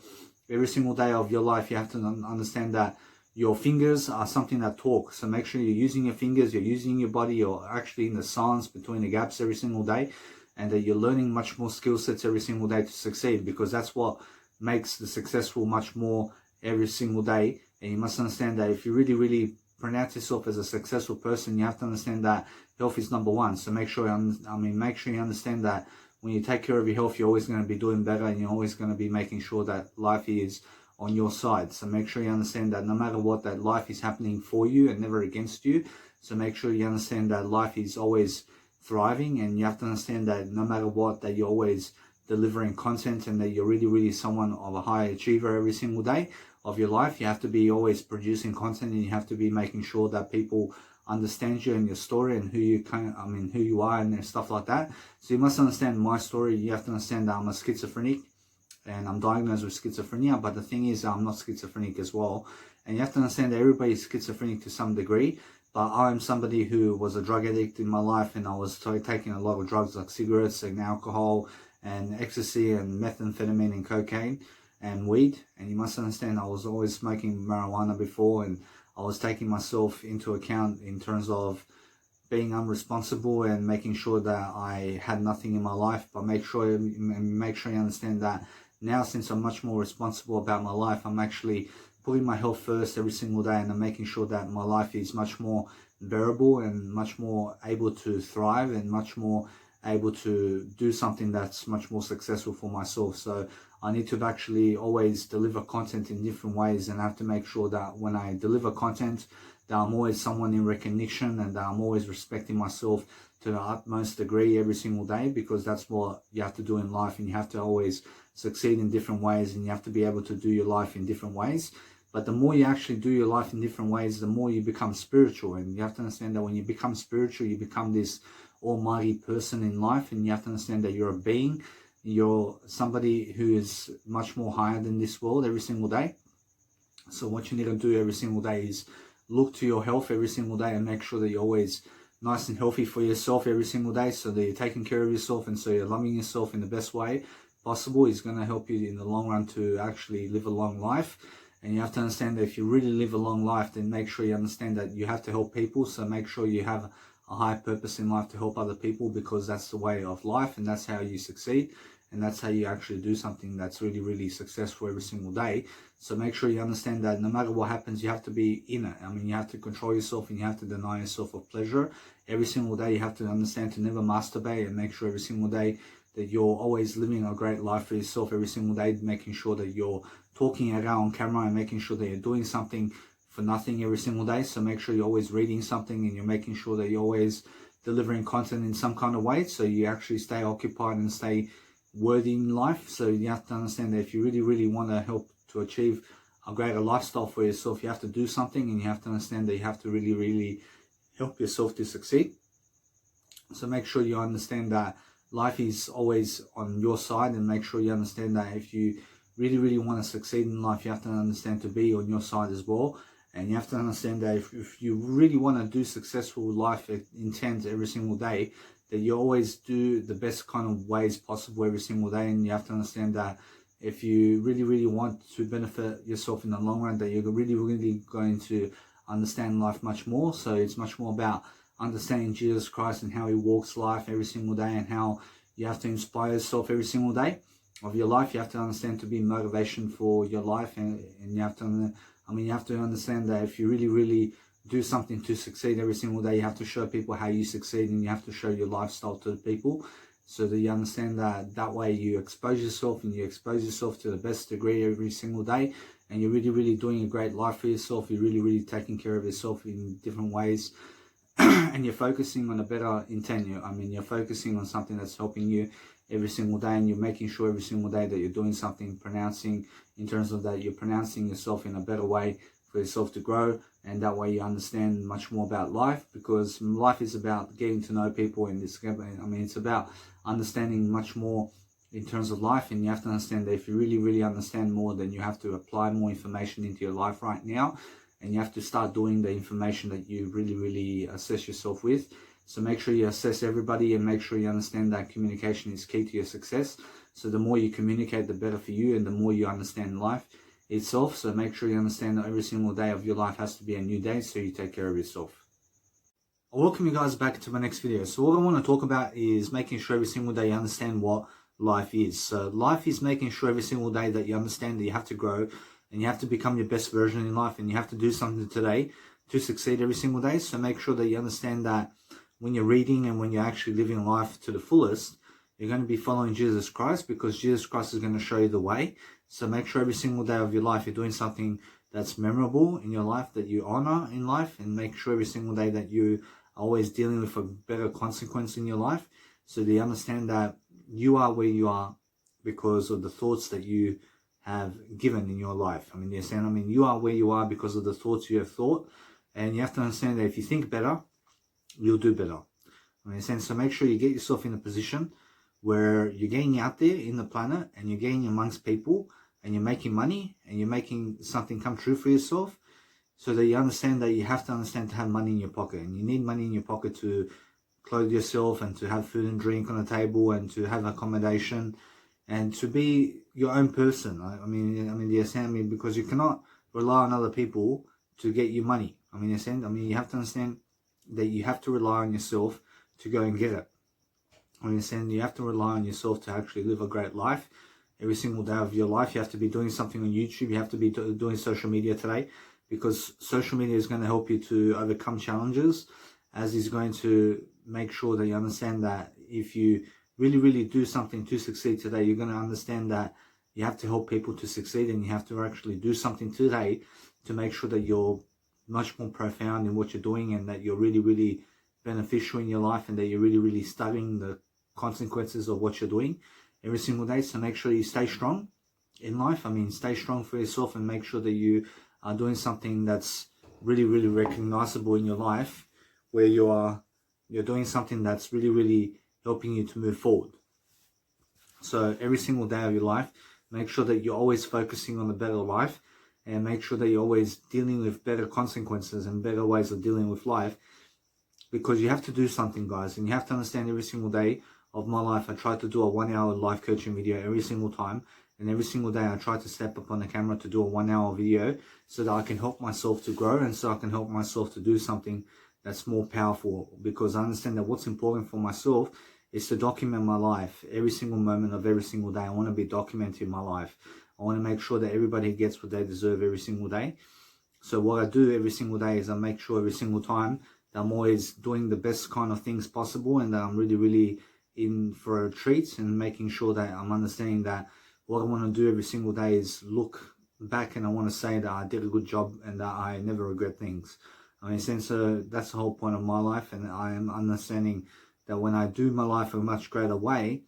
every single day of your life, you have to understand that your fingers are something that talk. So make sure you're using your fingers, you're using your body, you're actually in the silence between the gaps every single day, and that you're learning much more skill sets every single day to succeed, because that's what makes the successful much more every single day. And you must understand that if you really pronounce yourself as a successful person, you have to understand that health is number one. So make sure you understand that when you take care of your health, you're always going to be doing better, and you're always going to be making sure that life is on your side. So make sure you understand that no matter what, that life is happening for you and never against you. So make sure you understand that life is always thriving, and you have to understand that no matter what, that you're always delivering content, and that you're really someone of a high achiever every single day of your life. You have to be always producing content, and you have to be making sure that people understand you and your story and who you are and stuff like that. So you must understand my story. You have to understand that I'm a schizophrenic, and I'm diagnosed with schizophrenia, but the thing is I'm not schizophrenic as well. And you have to understand that everybody is schizophrenic to some degree, but I'm somebody who was a drug addict in my life, and I was taking a lot of drugs like cigarettes and alcohol and ecstasy and methamphetamine and cocaine and weed. And you must understand I was always smoking marijuana before, and I was taking myself into account in terms of being unresponsible and making sure that I had nothing in my life. But make sure you understand that now, since I'm much more responsible about my life, I'm actually putting my health first every single day, and I'm making sure that my life is much more bearable and much more able to thrive and much more able to do something that's much more successful for myself. So I need to actually always deliver content in different ways, and I have to make sure that when I deliver content, that I'm always someone in recognition, and that I'm always respecting myself to the utmost degree every single day, because that's what you have to do in life, and you have to always succeed in different ways, and you have to be able to do your life in different ways. But the more you actually do your life in different ways, the more you become spiritual. And you have to understand that when you become spiritual, you become this almighty person in life, and you have to understand that you're a being. You're somebody who is much more higher than this world every single day. So what you need to do every single day is look to your health every single day, and make sure that you're always nice and healthy for yourself every single day, so that you're taking care of yourself, and so you're loving yourself in the best way possible. Is going to help you in the long run to actually live a long life. And you have to understand that if you really live a long life, then make sure you understand that you have to help people. So make sure you have a high purpose in life to help other people, because that's the way of life, and that's how you succeed, and that's how you actually do something that's really successful every single day. So make sure you understand that no matter what happens, you have to be in it. You have to control yourself, and you have to deny yourself of pleasure every single day. You have to understand to never masturbate, and make sure every single day that you're always living a great life for yourself every single day, making sure that you're talking it out on camera, and making sure that you're doing something for nothing every single day. So make sure you're always reading something, and you're making sure that you're always delivering content in some kind of way, so you actually stay occupied and stay worthy in life. So you have to understand that if you really want to help to achieve a greater lifestyle for yourself, you have to do something, and you have to understand that you have to really help yourself to succeed. So make sure you understand that life is always on your side, and make sure you understand that if you really want to succeed in life, you have to understand to be on your side as well. And you have to understand that if you really want to do successful life intent every single day, that you always do the best kind of ways possible every single day. And you have to understand that if you really want to benefit yourself in the long run, that you're really going to understand life much more. So it's much more about understanding Jesus Christ and how he walks life every single day, and how you have to inspire yourself every single day of your life. You have to understand to be motivation for your life, and you have to you have to understand that if you really do something to succeed every single day. You have to show people how you succeed, and you have to show your lifestyle to the people, so that you understand that way you expose yourself, and you expose yourself to the best degree every single day, and you're really doing a great life for yourself. You're really taking care of yourself in different ways. And you're focusing on a better intent. You're focusing on something that's helping you every single day, and you're making sure every single day that you're doing something, pronouncing in terms of that you're pronouncing yourself in a better way for yourself to grow, and that way you understand much more about life, because life is about getting to know people, and it's about understanding much more in terms of life. And you have to understand that if you really understand more, then you have to apply more information into your life right now, and you have to start doing the information that you really assess yourself with. So make sure you assess everybody, and make sure you understand that communication is key to your success. So the more you communicate, the better for you, and the more you understand life itself. So make sure you understand that every single day of your life has to be a new day, so you take care of yourself. I welcome you guys back to my next video. So what I want to talk about is making sure every single day you understand what life is. So life is making sure every single day that you understand that you have to grow, and you have to become your best version in life, and you have to do something today to succeed every single day. So make sure that you understand that when you're reading and when you're actually living life to the fullest, you're going to be following Jesus Christ, because Jesus Christ is going to show you the way. So make sure every single day of your life you're doing something that's memorable in your life, that you honor in life, and make sure every single day that you are always dealing with a better consequence in your life, so that you understand that you are where you are because of the thoughts that you have given in your life. You are where you are because of the thoughts you have thought, and you have to understand that if you think better, you'll do better. So make sure you get yourself in a position where you're getting out there in the planet, and you're getting amongst people, and you're making money, and you're making something come true for yourself, so that you understand that you have to understand to have money in your pocket, and you need money in your pocket to clothe yourself, and to have food and drink on the table, and to have accommodation, and to be your own person. Because you cannot rely on other people to get you money. You have to understand that you have to rely on yourself to go and get it. You have to rely on yourself to actually live a great life every single day of your life. You have to be doing something on YouTube. You have to be doing social media today, because social media is going to help you to overcome challenges, as is going to make sure that you understand that if you really do something to succeed today, you're going to understand that you have to help people to succeed, and you have to actually do something today to make sure that you're much more profound in what you're doing, and that you're really beneficial in your life, and that you're really studying the consequences of what you're doing every single day. So make sure you stay strong in life. Stay strong for yourself, and make sure that you are doing something that's really recognizable in your life, where you're doing something that's really helping you to move forward. So every single day of your life, make sure that you're always focusing on the better life, and make sure that you're always dealing with better consequences and better ways of dealing with life, because you have to do something, guys. And you have to understand, every single day of my life, I try to do a 1-hour life coaching video every single time, and every single day I try to step up on the camera to do a 1-hour video, so that I can help myself to grow, and so I can help myself to do something that's more powerful, because I understand that what's important for myself is to document my life every single moment of every single day. I want to be documenting my life. I want to make sure that everybody gets what they deserve every single day. So what I do every single day is I make sure every single time that I'm always doing the best kind of things possible, and that I'm really in for a treat, and making sure that I'm understanding that what I want to do every single day is look back, and I want to say that I did a good job, and that I never regret things. So that's the whole point of my life, and I am understanding that when I do my life in a much greater way,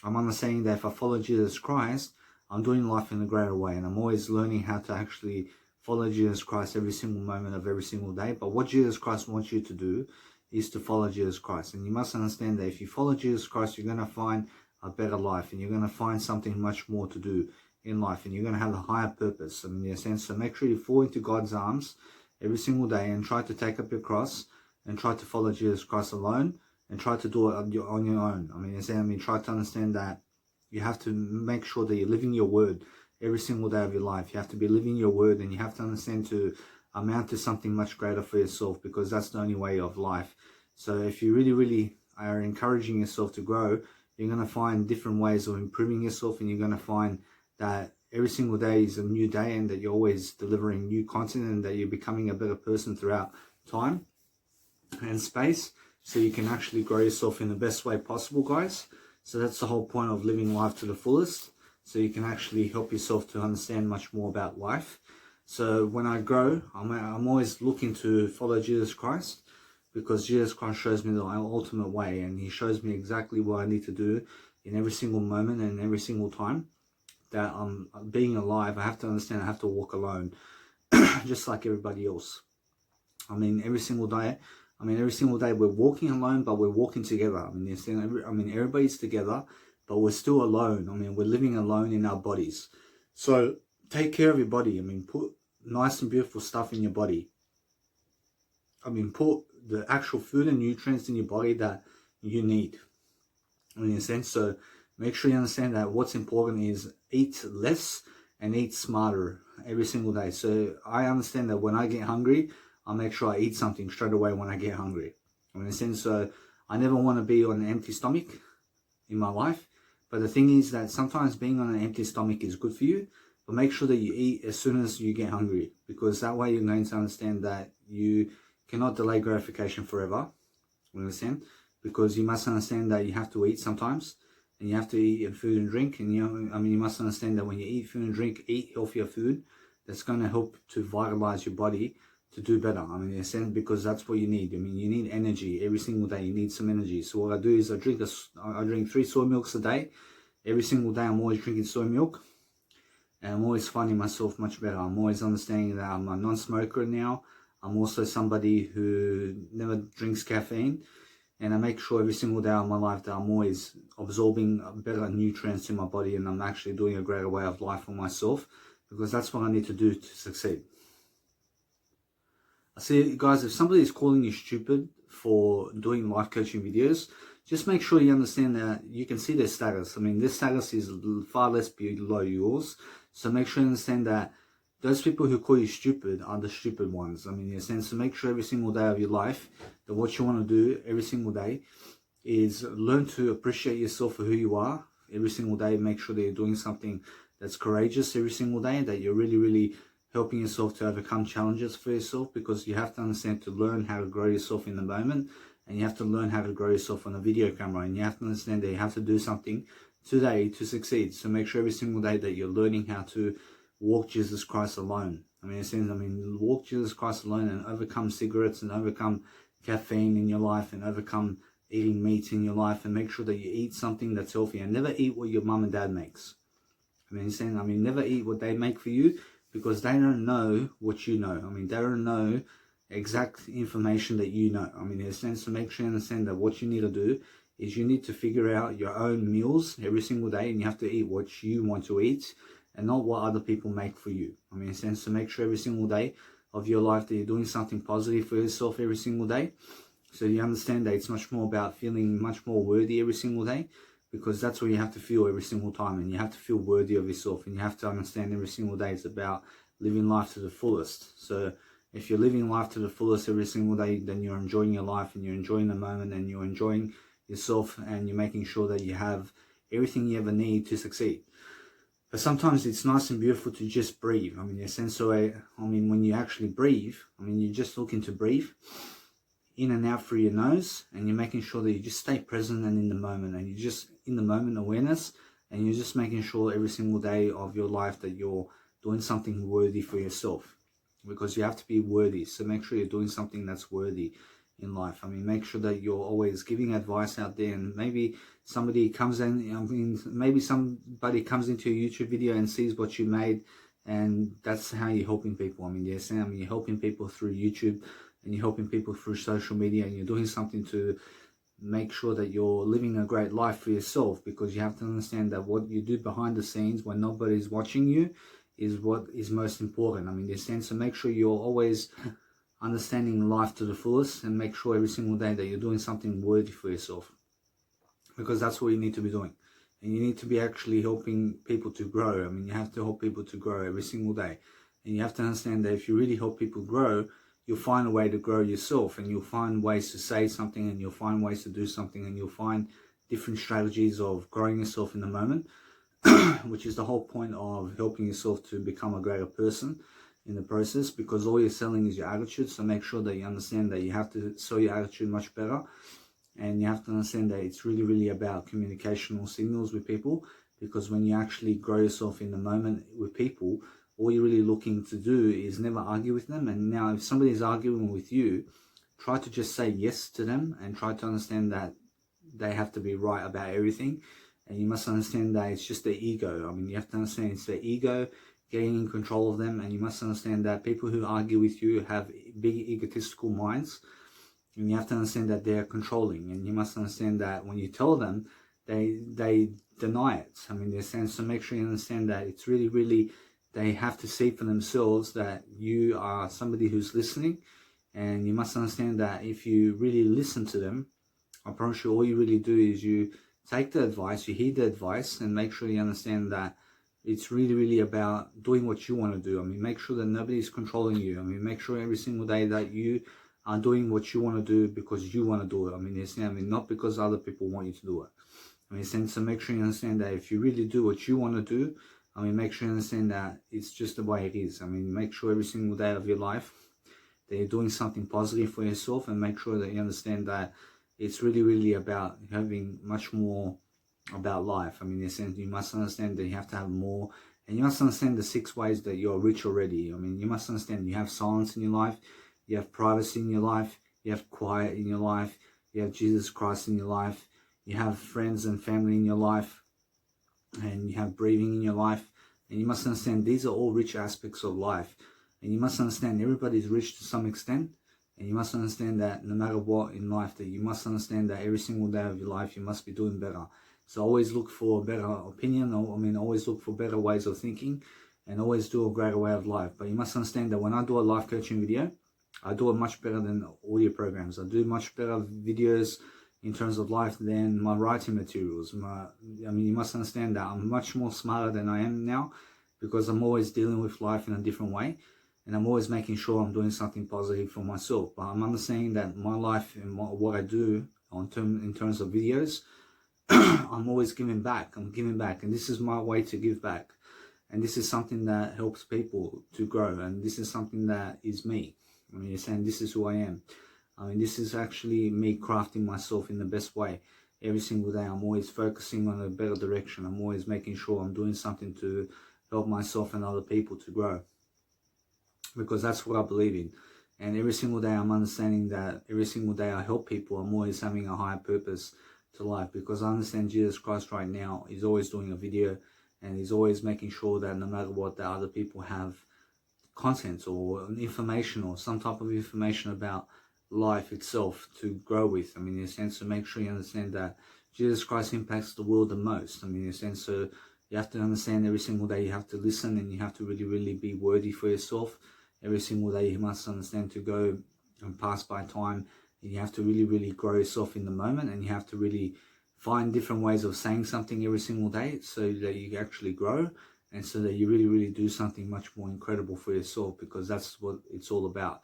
I'm understanding that if I follow Jesus Christ, I'm doing life in a greater way, and I'm always learning how to actually follow Jesus Christ every single moment of every single day. But what Jesus Christ wants you to do is to follow Jesus Christ. And you must understand that if you follow Jesus Christ, you're going to find a better life, and you're going to find something much more to do in life, and you're going to have a higher purpose. In a sense, so make sure you fall into God's arms every single day, and try to take up your cross, and try to follow Jesus Christ alone, and try to do it on your own. Try to understand that you have to make sure that you're living your word every single day of your life. You have to be living your word, and you have to understand to amount to something much greater for yourself, because that's the only way of life. So if you really are encouraging yourself to grow, you're going to find different ways of improving yourself, and you're going to find that every single day is a new day, and that you're always delivering new content, and that you're becoming a better person throughout time and space so you can actually grow yourself in the best way possible, guys. So that's the whole point of living life to the fullest, so you can actually help yourself to understand much more about life. So when I grow, I'm always looking to follow Jesus Christ, because Jesus Christ shows me the ultimate way, and he shows me exactly what I need to do in every single moment and every single time that I'm being alive. I have to understand I have to walk alone, just like everybody else. I mean, every single day we're walking alone, but we're walking together. I mean, everybody's together, but we're still alone. I mean, we're living alone in our bodies. So take care of your body. I mean, put nice and beautiful stuff in your body. I mean, put the actual food and nutrients in your body that you need. In a sense, so make sure you understand that what's important is eat less and eat smarter every single day. So I understand that when I get hungry, I'll make sure I eat something straight away when I get hungry. In a sense, so I never want to be on an empty stomach in my life. But the thing is that sometimes being on an empty stomach is good for you, but make sure that you eat as soon as you get hungry, because that way you're going to understand that you cannot delay gratification forever. You understand? Because you must understand that you have to eat sometimes, and you have to eat food and drink. And you must understand that when you eat food and drink, eat healthier food that's going to help to vitalize your body to do better. I mean, in a sense, because that's what you need. I mean, you need energy every single day. You need some energy. So what I do is I drink 3 soy milks a day. Every single day I'm always drinking soy milk, and I'm always finding myself much better. I'm always understanding that I'm a non-smoker now. I'm also somebody who never drinks caffeine, and I make sure every single day of my life that I'm always absorbing better nutrients in my body, and I'm actually doing a greater way of life for myself, because that's what I need to do to succeed. I see, guys, if somebody is calling you stupid for doing life coaching videos, just make sure you understand that you can see their status. I mean, their status is far less below yours. So make sure you understand that those people who call you stupid are the stupid ones. I mean, in a sense, to make sure every single day of your life that what you want to do every single day is learn to appreciate yourself for who you are every single day. Make sure that you're doing something that's courageous every single day, that you're really helping yourself to overcome challenges for yourself, because you have to understand to learn how to grow yourself in the moment, and you have to learn how to grow yourself on a video camera, and you have to understand that you have to do something today to succeed. So make sure every single day that you're learning how to walk Jesus Christ alone. I mean, walk Jesus Christ alone and overcome cigarettes and overcome caffeine in your life and overcome eating meat in your life, and make sure that you eat something that's healthy, and never eat what your mum and dad makes. Never eat what they make for you, because they don't know what you know. I mean, they don't know exact information that you know. I mean, in a sense, to make sure you understand that what you need to do is you need to figure out your own meals every single day, and you have to eat what you want to eat and not what other people make for you. I mean, in a sense, to make sure every single day of your life that you're doing something positive for yourself every single day. So you understand that it's much more about feeling much more worthy every single day, because that's what you have to feel every single time, and you have to feel worthy of yourself, and you have to understand every single day is about living life to the fullest. So if you're living life to the fullest every single day, then you're enjoying your life, and you're enjoying the moment, and you're enjoying yourself, and you're making sure that you have everything you ever need to succeed. But sometimes it's nice and beautiful to just breathe. I mean, in a sense, when you actually breathe, you're just looking to breathe in and out through your nose, and you're making sure that you just stay present and in the moment, and you're just in the moment awareness, and you're just making sure every single day of your life that you're doing something worthy for yourself, because you have to be worthy. So make sure you're doing something that's worthy in life. I mean, make sure that you're always giving advice out there, and maybe somebody comes in, maybe somebody comes into a YouTube video and sees what you made, and that's how you're helping people. You're helping people through YouTube, and you're helping people through social media, and you're doing something to make sure that you're living a great life for yourself, because you have to understand that what you do behind the scenes when nobody's watching you is what is most important. So make sure you're always understanding life to the fullest, and make sure every single day that you're doing something worthy for yourself, because that's what you need to be doing. And you need to be actually helping people to grow. You have to help people to grow every single day, and you have to understand that if you really help people grow, you'll find a way to grow yourself, and you'll find ways to say something, and you'll find ways to do something, and you'll find different strategies of growing yourself in the moment, which is the whole point of helping yourself to become a greater person in the process, because all you're selling is your attitude. So make sure that you understand that you have to sell your attitude much better, and you have to understand that it's really, really about communicational signals with people, because when you actually grow yourself in the moment with people, all you're really looking to do is never argue with them. And now if somebody is arguing with you, try to just say yes to them and try to understand that they have to be right about everything. And you must understand that it's just their ego. I mean, you have to understand it's their ego getting in control of them. And you must understand that people who argue with you have big egotistical minds. And you have to understand that they're controlling. And you must understand that when you tell them, they deny it. I mean, they're saying, so make sure you understand that it's really, really, they have to see for themselves that you are somebody who's listening. And you must understand that if you really listen to them, I promise you, all you really do is you take the advice, you heed the advice, and make sure you understand that it's really, really about doing what you want to do. I mean, make sure that nobody's controlling you. I mean, make sure every single day that you are doing what you want to do because you want to do it. I mean, not because other people want you to do it. I mean, so make sure you understand that if you really do what you want to do, I mean, make sure you understand that it's just the way it is. I mean, make sure every single day of your life that you're doing something positive for yourself, and make sure that you understand that it's really, really about having much more about life. I mean, in a sense, you must understand that you have to have more, and you must understand the 6 ways that you're rich already. I mean, you must understand you have silence in your life, you have privacy in your life, you have quiet in your life, you have Jesus Christ in your life, you have friends and family in your life, and you have breathing in your life. And you must understand these are all rich aspects of life. And you must understand everybody's rich to some extent. And you must understand that no matter what in life, that you must understand that every single day of your life, you must be doing better. So always look for a better opinion. I mean, always look for better ways of thinking, and always do a greater way of life. But you must understand that when I do a life coaching video, I do it much better than audio programs. I do much better videos in terms of life than my writing materials. I mean, you must understand that I'm much more smarter than I am now, because I'm always dealing with life in a different way. And I'm always making sure I'm doing something positive for myself. But I'm understanding that my life and what I do in terms of videos, I'm always giving back. I'm giving back. And this is my way to give back. And this is something that helps people to grow. And this is something that is me. I mean, you're saying this is who I am. I mean, this is actually me crafting myself in the best way. Every single day, I'm always focusing on a better direction. I'm always making sure I'm doing something to help myself and other people to grow, because that's what I believe in. And every single day I'm understanding that every single day I help people, I'm always having a higher purpose to life, because I understand Jesus Christ right now is always doing a video, and he's always making sure that no matter what, the other people have content or information or some type of information about life itself to grow with. I mean, in a sense, to make sure you understand that Jesus Christ impacts the world the most. I mean, in a sense, so you have to understand every single day you have to listen, and you have to really, really be worthy for yourself. Every single day you must understand to go and pass by time, and you have to really, really grow yourself in the moment, and you have to really find different ways of saying something every single day so that you actually grow, and so that you really, really do something much more incredible for yourself, because that's what it's all about.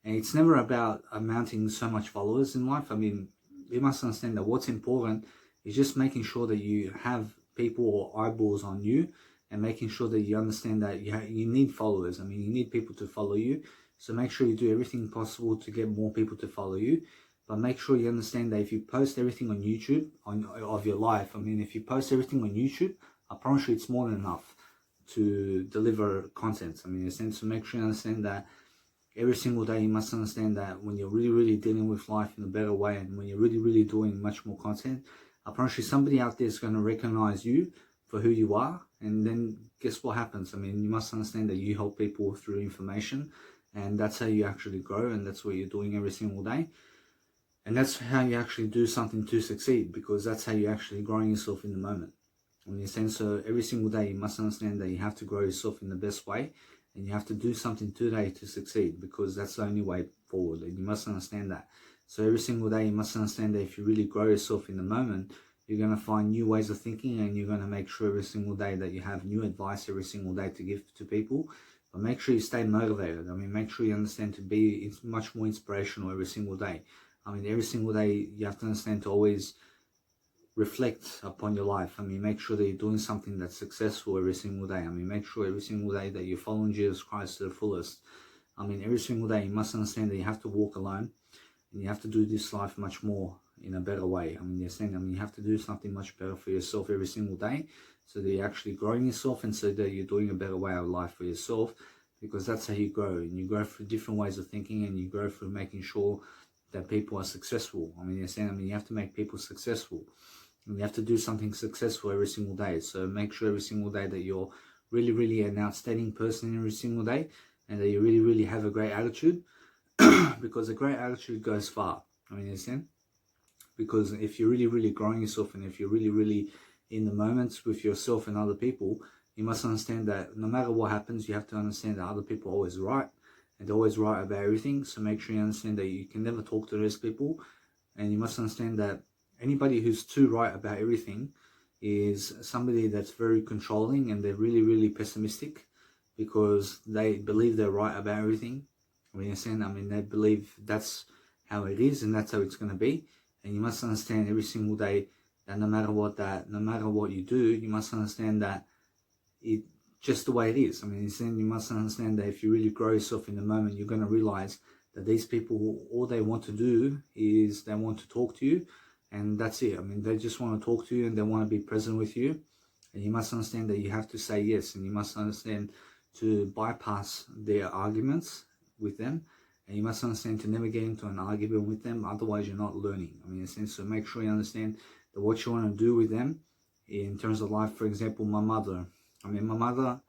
And it's never about amounting so much followers in life. I mean, you must understand that what's important is just making sure that you have people or eyeballs on you, and making sure that you understand that you need followers. I mean, you need people to follow you. So make sure you do everything possible to get more people to follow you. But make sure you understand that if you post everything on YouTube of your life, I mean, if you post everything on YouTube, I promise you it's more than enough to deliver content. I mean, in a sense, to make sure you understand that every single day you must understand that when you're really, really dealing with life in a better way, and when you're really, really doing much more content, I promise you somebody out there is going to recognize you for who you are. And then guess what happens? I mean, you must understand that you help people through information, and that's how you actually grow, and that's what you're doing every single day. And that's how you actually do something to succeed, because that's how you're actually growing yourself in the moment. In a sense, so every single day you must understand that you have to grow yourself in the best way, and you have to do something today to succeed, because that's the only way forward, and you must understand that. So every single day you must understand that if you really grow yourself in the moment, you're going to find new ways of thinking, and you're going to make sure every single day that you have new advice every single day to give to people. But make sure you stay motivated. I mean, make sure you understand to be much more inspirational every single day. I mean, every single day you have to understand to always reflect upon your life. I mean, make sure that you're doing something that's successful every single day. I mean, make sure every single day that you're following Jesus Christ to the fullest. I mean, every single day you must understand that you have to walk alone, and you have to do this life much more in a better way. I mean, you're saying, you have to do something much better for yourself every single day, so that you're actually growing yourself, and so that you're doing a better way of life for yourself, because that's how you grow. And you grow through different ways of thinking, and you grow through making sure that people are successful. I mean, you're saying, you have to make people successful. And you have to do something successful every single day. So make sure every single day that you're really, really an outstanding person every single day, and that you really, really have a great attitude, because a great attitude goes far. I mean, you understand? Because if you're really, really growing yourself, and if you're really, really in the moments with yourself and other people, you must understand that no matter what happens, you have to understand that other people are always right, and they're always right about everything. So make sure you understand that you can never talk to those people, and you must understand that anybody who's too right about everything is somebody that's very controlling, and they're really, really pessimistic, because they believe they're right about everything. I mean, they believe that's how it is, and that's how it's going to be. And you must understand every single day that no matter what you do, you must understand that it just the way it is. I mean, you must understand that if you really grow yourself in the moment, you're going to realize that these people, all they want to do is they want to talk to you, and that's it. I mean, they just want to talk to you, and they want to be present with you. And you must understand that you have to say yes, and you must understand to bypass their arguments with them, and you must understand to never get into an argument with them, otherwise you're not learning. I mean, so make sure you understand that what you want to do with them in terms of life. For example, my mother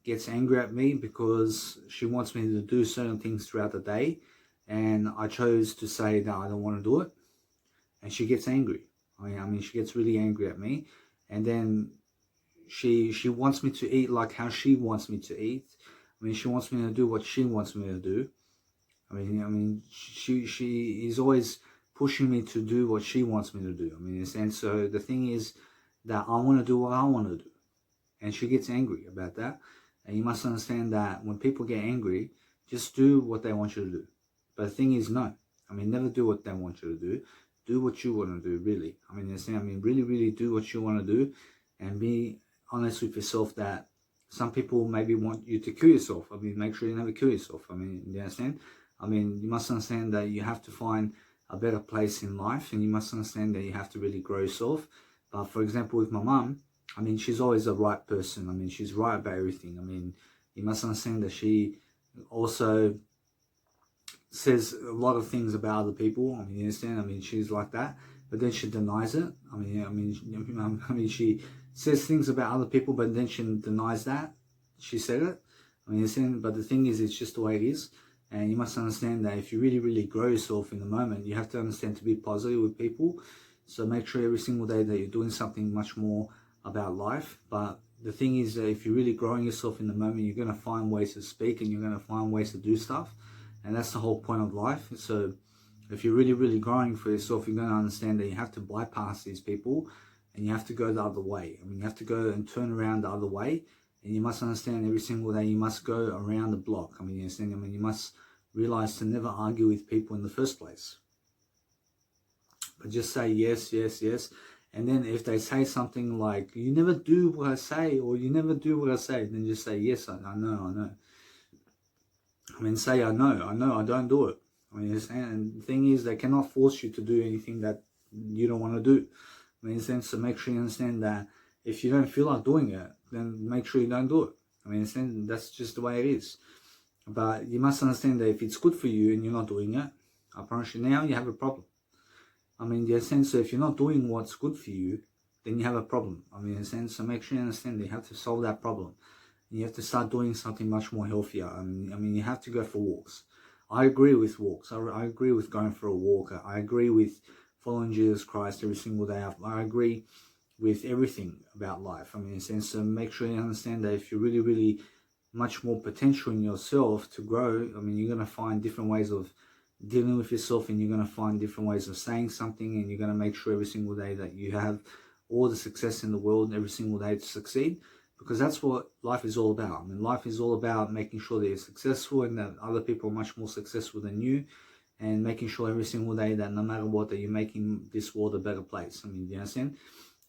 gets angry at me because she wants me to do certain things throughout the day, and I chose to say that I don't want to do it, and she gets angry. I mean, she gets really angry at me, and then she wants me to eat like how she wants me to eat. I mean, she wants me to do what she wants me to do. I mean, she is always pushing me to do what she wants me to do. I mean, and so the thing is that I want to do what I want to do, and she gets angry about that. And you must understand that when people get angry, just do what they want you to do. But the thing is, no. I mean, never do what they want you to do. Do what you want to do, really. I mean, really, really do what you want to do, and be honest with yourself that some people maybe want you to kill yourself. I mean, make sure you never kill yourself. I mean, you understand? I mean, you must understand that you have to find a better place in life, and you must understand that you have to really grow yourself. But for example, with my mum, I mean, she's always the right person. I mean, she's right about everything. I mean, you must understand that she also says a lot of things about other people. I mean, you understand? I mean, she's like that, but then she denies it. I mean, she says things about other people, but then she denies that she said it. I mean, you understand? But the thing is, it's just the way it is. And you must understand that if you really, really grow yourself in the moment, you have to understand to be positive with people. So make sure every single day that you're doing something much more about life. But the thing is that if you're really growing yourself in the moment, you're going to find ways to speak, and you're going to find ways to do stuff. And that's the whole point of life. So if you're really, really growing for yourself, you're going to understand that you have to bypass these people, and you have to go the other way. I mean, you have to go and turn around the other way. And you must understand every single day you must go around the block. I mean, you understand? I mean, you must realize to never argue with people in the first place, but just say yes, yes, yes. And then if they say something like, you never do what I say, or you never do what I say, then just say, yes, I know. I mean, say, I know, I don't do it. I mean, and the thing is, they cannot force you to do anything that you don't want to do. I mean, so make sure you understand that if you don't feel like doing it, then make sure you don't do it. I mean, that's just the way it is. But you must understand that if it's good for you and you're not doing it, I promise you now, you have a problem. I mean, in the sense, so if you're not doing what's good for you, then you have a problem. I mean, in a sense, so make sure you understand that you have to solve that problem. You have to start doing something much more healthier. I mean, you have to go for walks. I agree with walks. I agree with going for a walk. I agree with following Jesus Christ every single day. I agree with everything about life. I mean, in a sense, so make sure you understand that if you're really, really much more potential in yourself to grow, I mean, you're going to find different ways of dealing with yourself, and you're going to find different ways of saying something, and you're going to make sure every single day that you have all the success in the world every single day to succeed, because that's what life is all about. I mean, life is all about making sure that you're successful, and that other people are much more successful than you, and making sure every single day that no matter what, that you're making this world a better place. I mean, do you understand?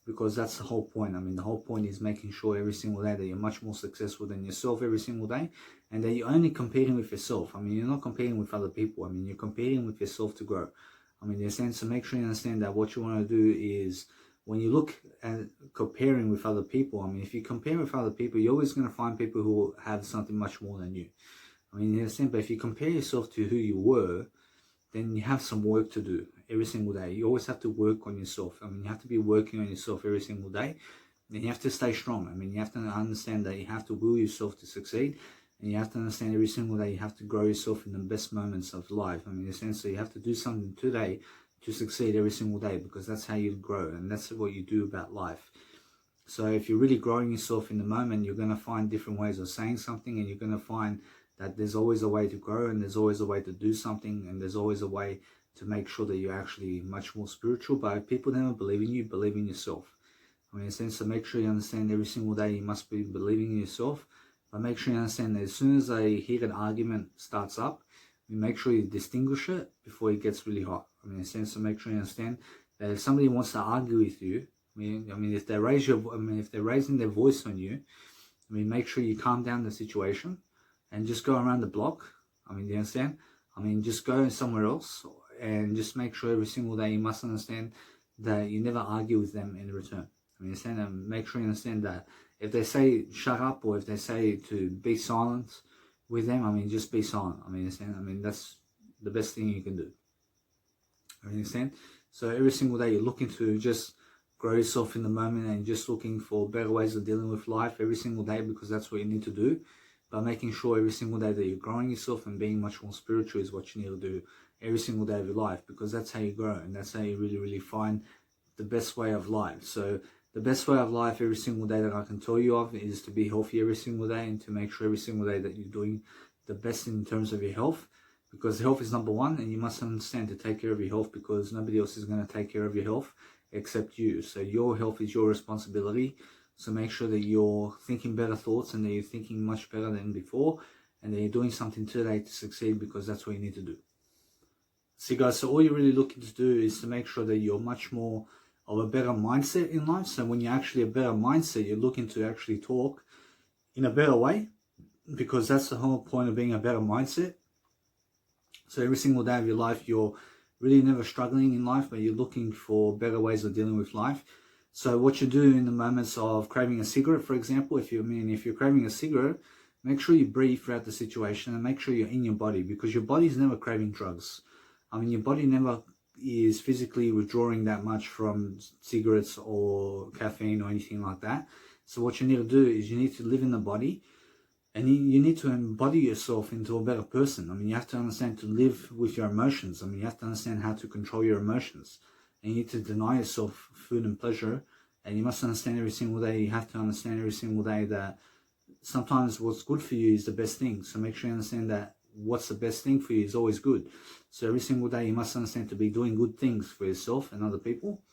Because that's the whole point. I mean, the whole point is making sure every single day that you're much more successful than yourself every single day, and that you're only competing with yourself. I mean, you're not competing with other people. I mean, you're competing with yourself to grow. I mean, in a sense, so make sure you understand that what you want to do is, when you look at comparing with other people, I mean, if you compare with other people, you're always going to find people who have something much more than you. I mean, in a sense, but if you compare yourself to who you were, then you have some work to do every single day. You always have to work on yourself. I mean, you have to be working on yourself every single day. And you have to stay strong. I mean, you have to understand that you have to will yourself to succeed. And you have to understand every single day you have to grow yourself in the best moments of life. I mean, in a sense, so you have to do something today to succeed every single day, because that's how you grow. And that's what you do about life. So if you're really growing yourself in the moment, you're going to find different ways of saying something, and you're going to find that there's always a way to grow, and there's always a way to do something, and there's always a way to make sure that you're actually much more spiritual. But if people never believe in you, believe in yourself. I mean, in a sense, so make sure you understand every single day you must be believing in yourself. But make sure you understand that as soon as I hear an argument starts up, make sure you distinguish it before it gets really hot. I mean, in a sense, so make sure you understand that if somebody wants to argue with you, I mean, if they're raising their voice on you, I mean, make sure you calm down the situation and just go around the block. I mean, do you understand? I mean, just go somewhere else, and just make sure every single day you must understand that you never argue with them in return. I mean, understand, and make sure you understand that if they say shut up, or if they say to be silent with them, I mean, just be silent. I mean, understand? I mean, that's the best thing you can do. I mean, understand? So every single day you're looking to just grow yourself in the moment, and just looking for better ways of dealing with life every single day, because that's what you need to do. But making sure every single day that you're growing yourself and being much more spiritual is what you need to do every single day of your life, because that's how you grow, and that's how you really, really find the best way of life. So the best way of life every single day that I can tell you of is to be healthy every single day, and to make sure every single day that you're doing the best in terms of your health, because health is number one, and you must understand to take care of your health, because nobody else is going to take care of your health except you. So your health is your responsibility. So make sure that you're thinking better thoughts, and that you're thinking much better than before, and that you're doing something today to succeed, because that's what you need to do. See guys, so all you're really looking to do is to make sure that you're much more of a better mindset in life. So when you're actually a better mindset, you're looking to actually talk in a better way, because that's the whole point of being a better mindset. So every single day of your life, you're really never struggling in life, but you're looking for better ways of dealing with life. So what you do in the moments of craving a cigarette, for example, if you're craving a cigarette, make sure you breathe throughout the situation, and make sure you're in your body, because your body's never craving drugs. I mean, your body never is physically withdrawing that much from cigarettes or caffeine or anything like that. So what you need to do is you need to live in the body, and you need to embody yourself into a better person. I mean, you have to understand to live with your emotions. I mean, you have to understand how to control your emotions. And you need to deny yourself food and pleasure. And you must understand every single day, you have to understand every single day that sometimes what's good for you is the best thing. So make sure you understand that what's the best thing for you is always good. So every single day you must understand to be doing good things for yourself and other people.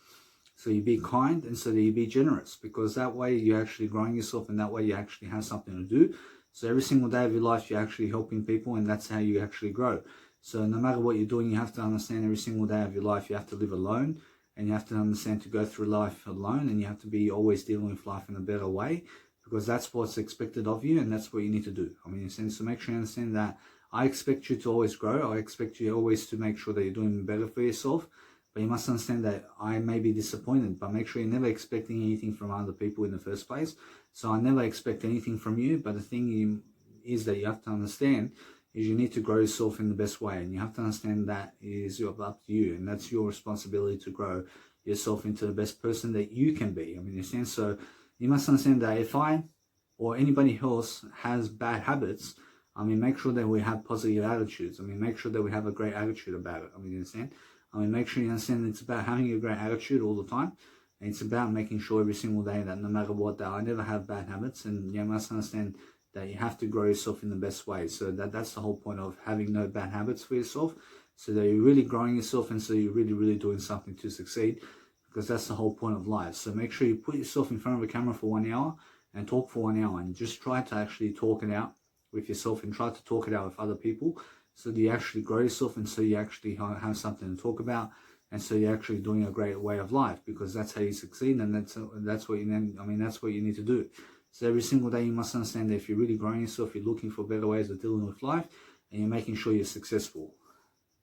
So you be kind, and so that you be generous, because that way you're actually growing yourself, and that way you actually have something to do. So every single day of your life you're actually helping people, and that's how you actually grow. So no matter what you're doing, you have to understand every single day of your life you have to live alone, and you have to understand to go through life alone, and you have to be always dealing with life in a better way, because that's what's expected of you, and that's what you need to do. I mean, so make sure you understand that I expect you to always grow. I expect you always to make sure that you're doing better for yourself. But you must understand that I may be disappointed, but make sure you're never expecting anything from other people in the first place. So I never expect anything from you. But the thing is that you have to understand is you need to grow yourself in the best way. And you have to understand that is up to you. And that's your responsibility to grow yourself into the best person that you can be. I mean, you understand? So you must understand that if I or anybody else has bad habits, I mean, make sure that we have positive attitudes. I mean, make sure that we have a great attitude about it. I mean, you understand? I mean, make sure you understand it's about having a great attitude all the time. And it's about making sure every single day that no matter what, that I never have bad habits. And you must understand that you have to grow yourself in the best way. So that's the whole point of having no bad habits for yourself. So that you're really growing yourself, and so you're really, really doing something to succeed. Because that's the whole point of life. So make sure you put yourself in front of a camera for 1 hour and talk for 1 hour. And just try to actually talk it out with yourself, and try to talk it out with other people, so that you actually grow yourself, and so you actually have something to talk about, and so you're actually doing a great way of life, because that's how you succeed, and that's what that's what you need to do. So every single day you must understand that if you're really growing yourself, you're looking for better ways of dealing with life, and you're making sure you're successful.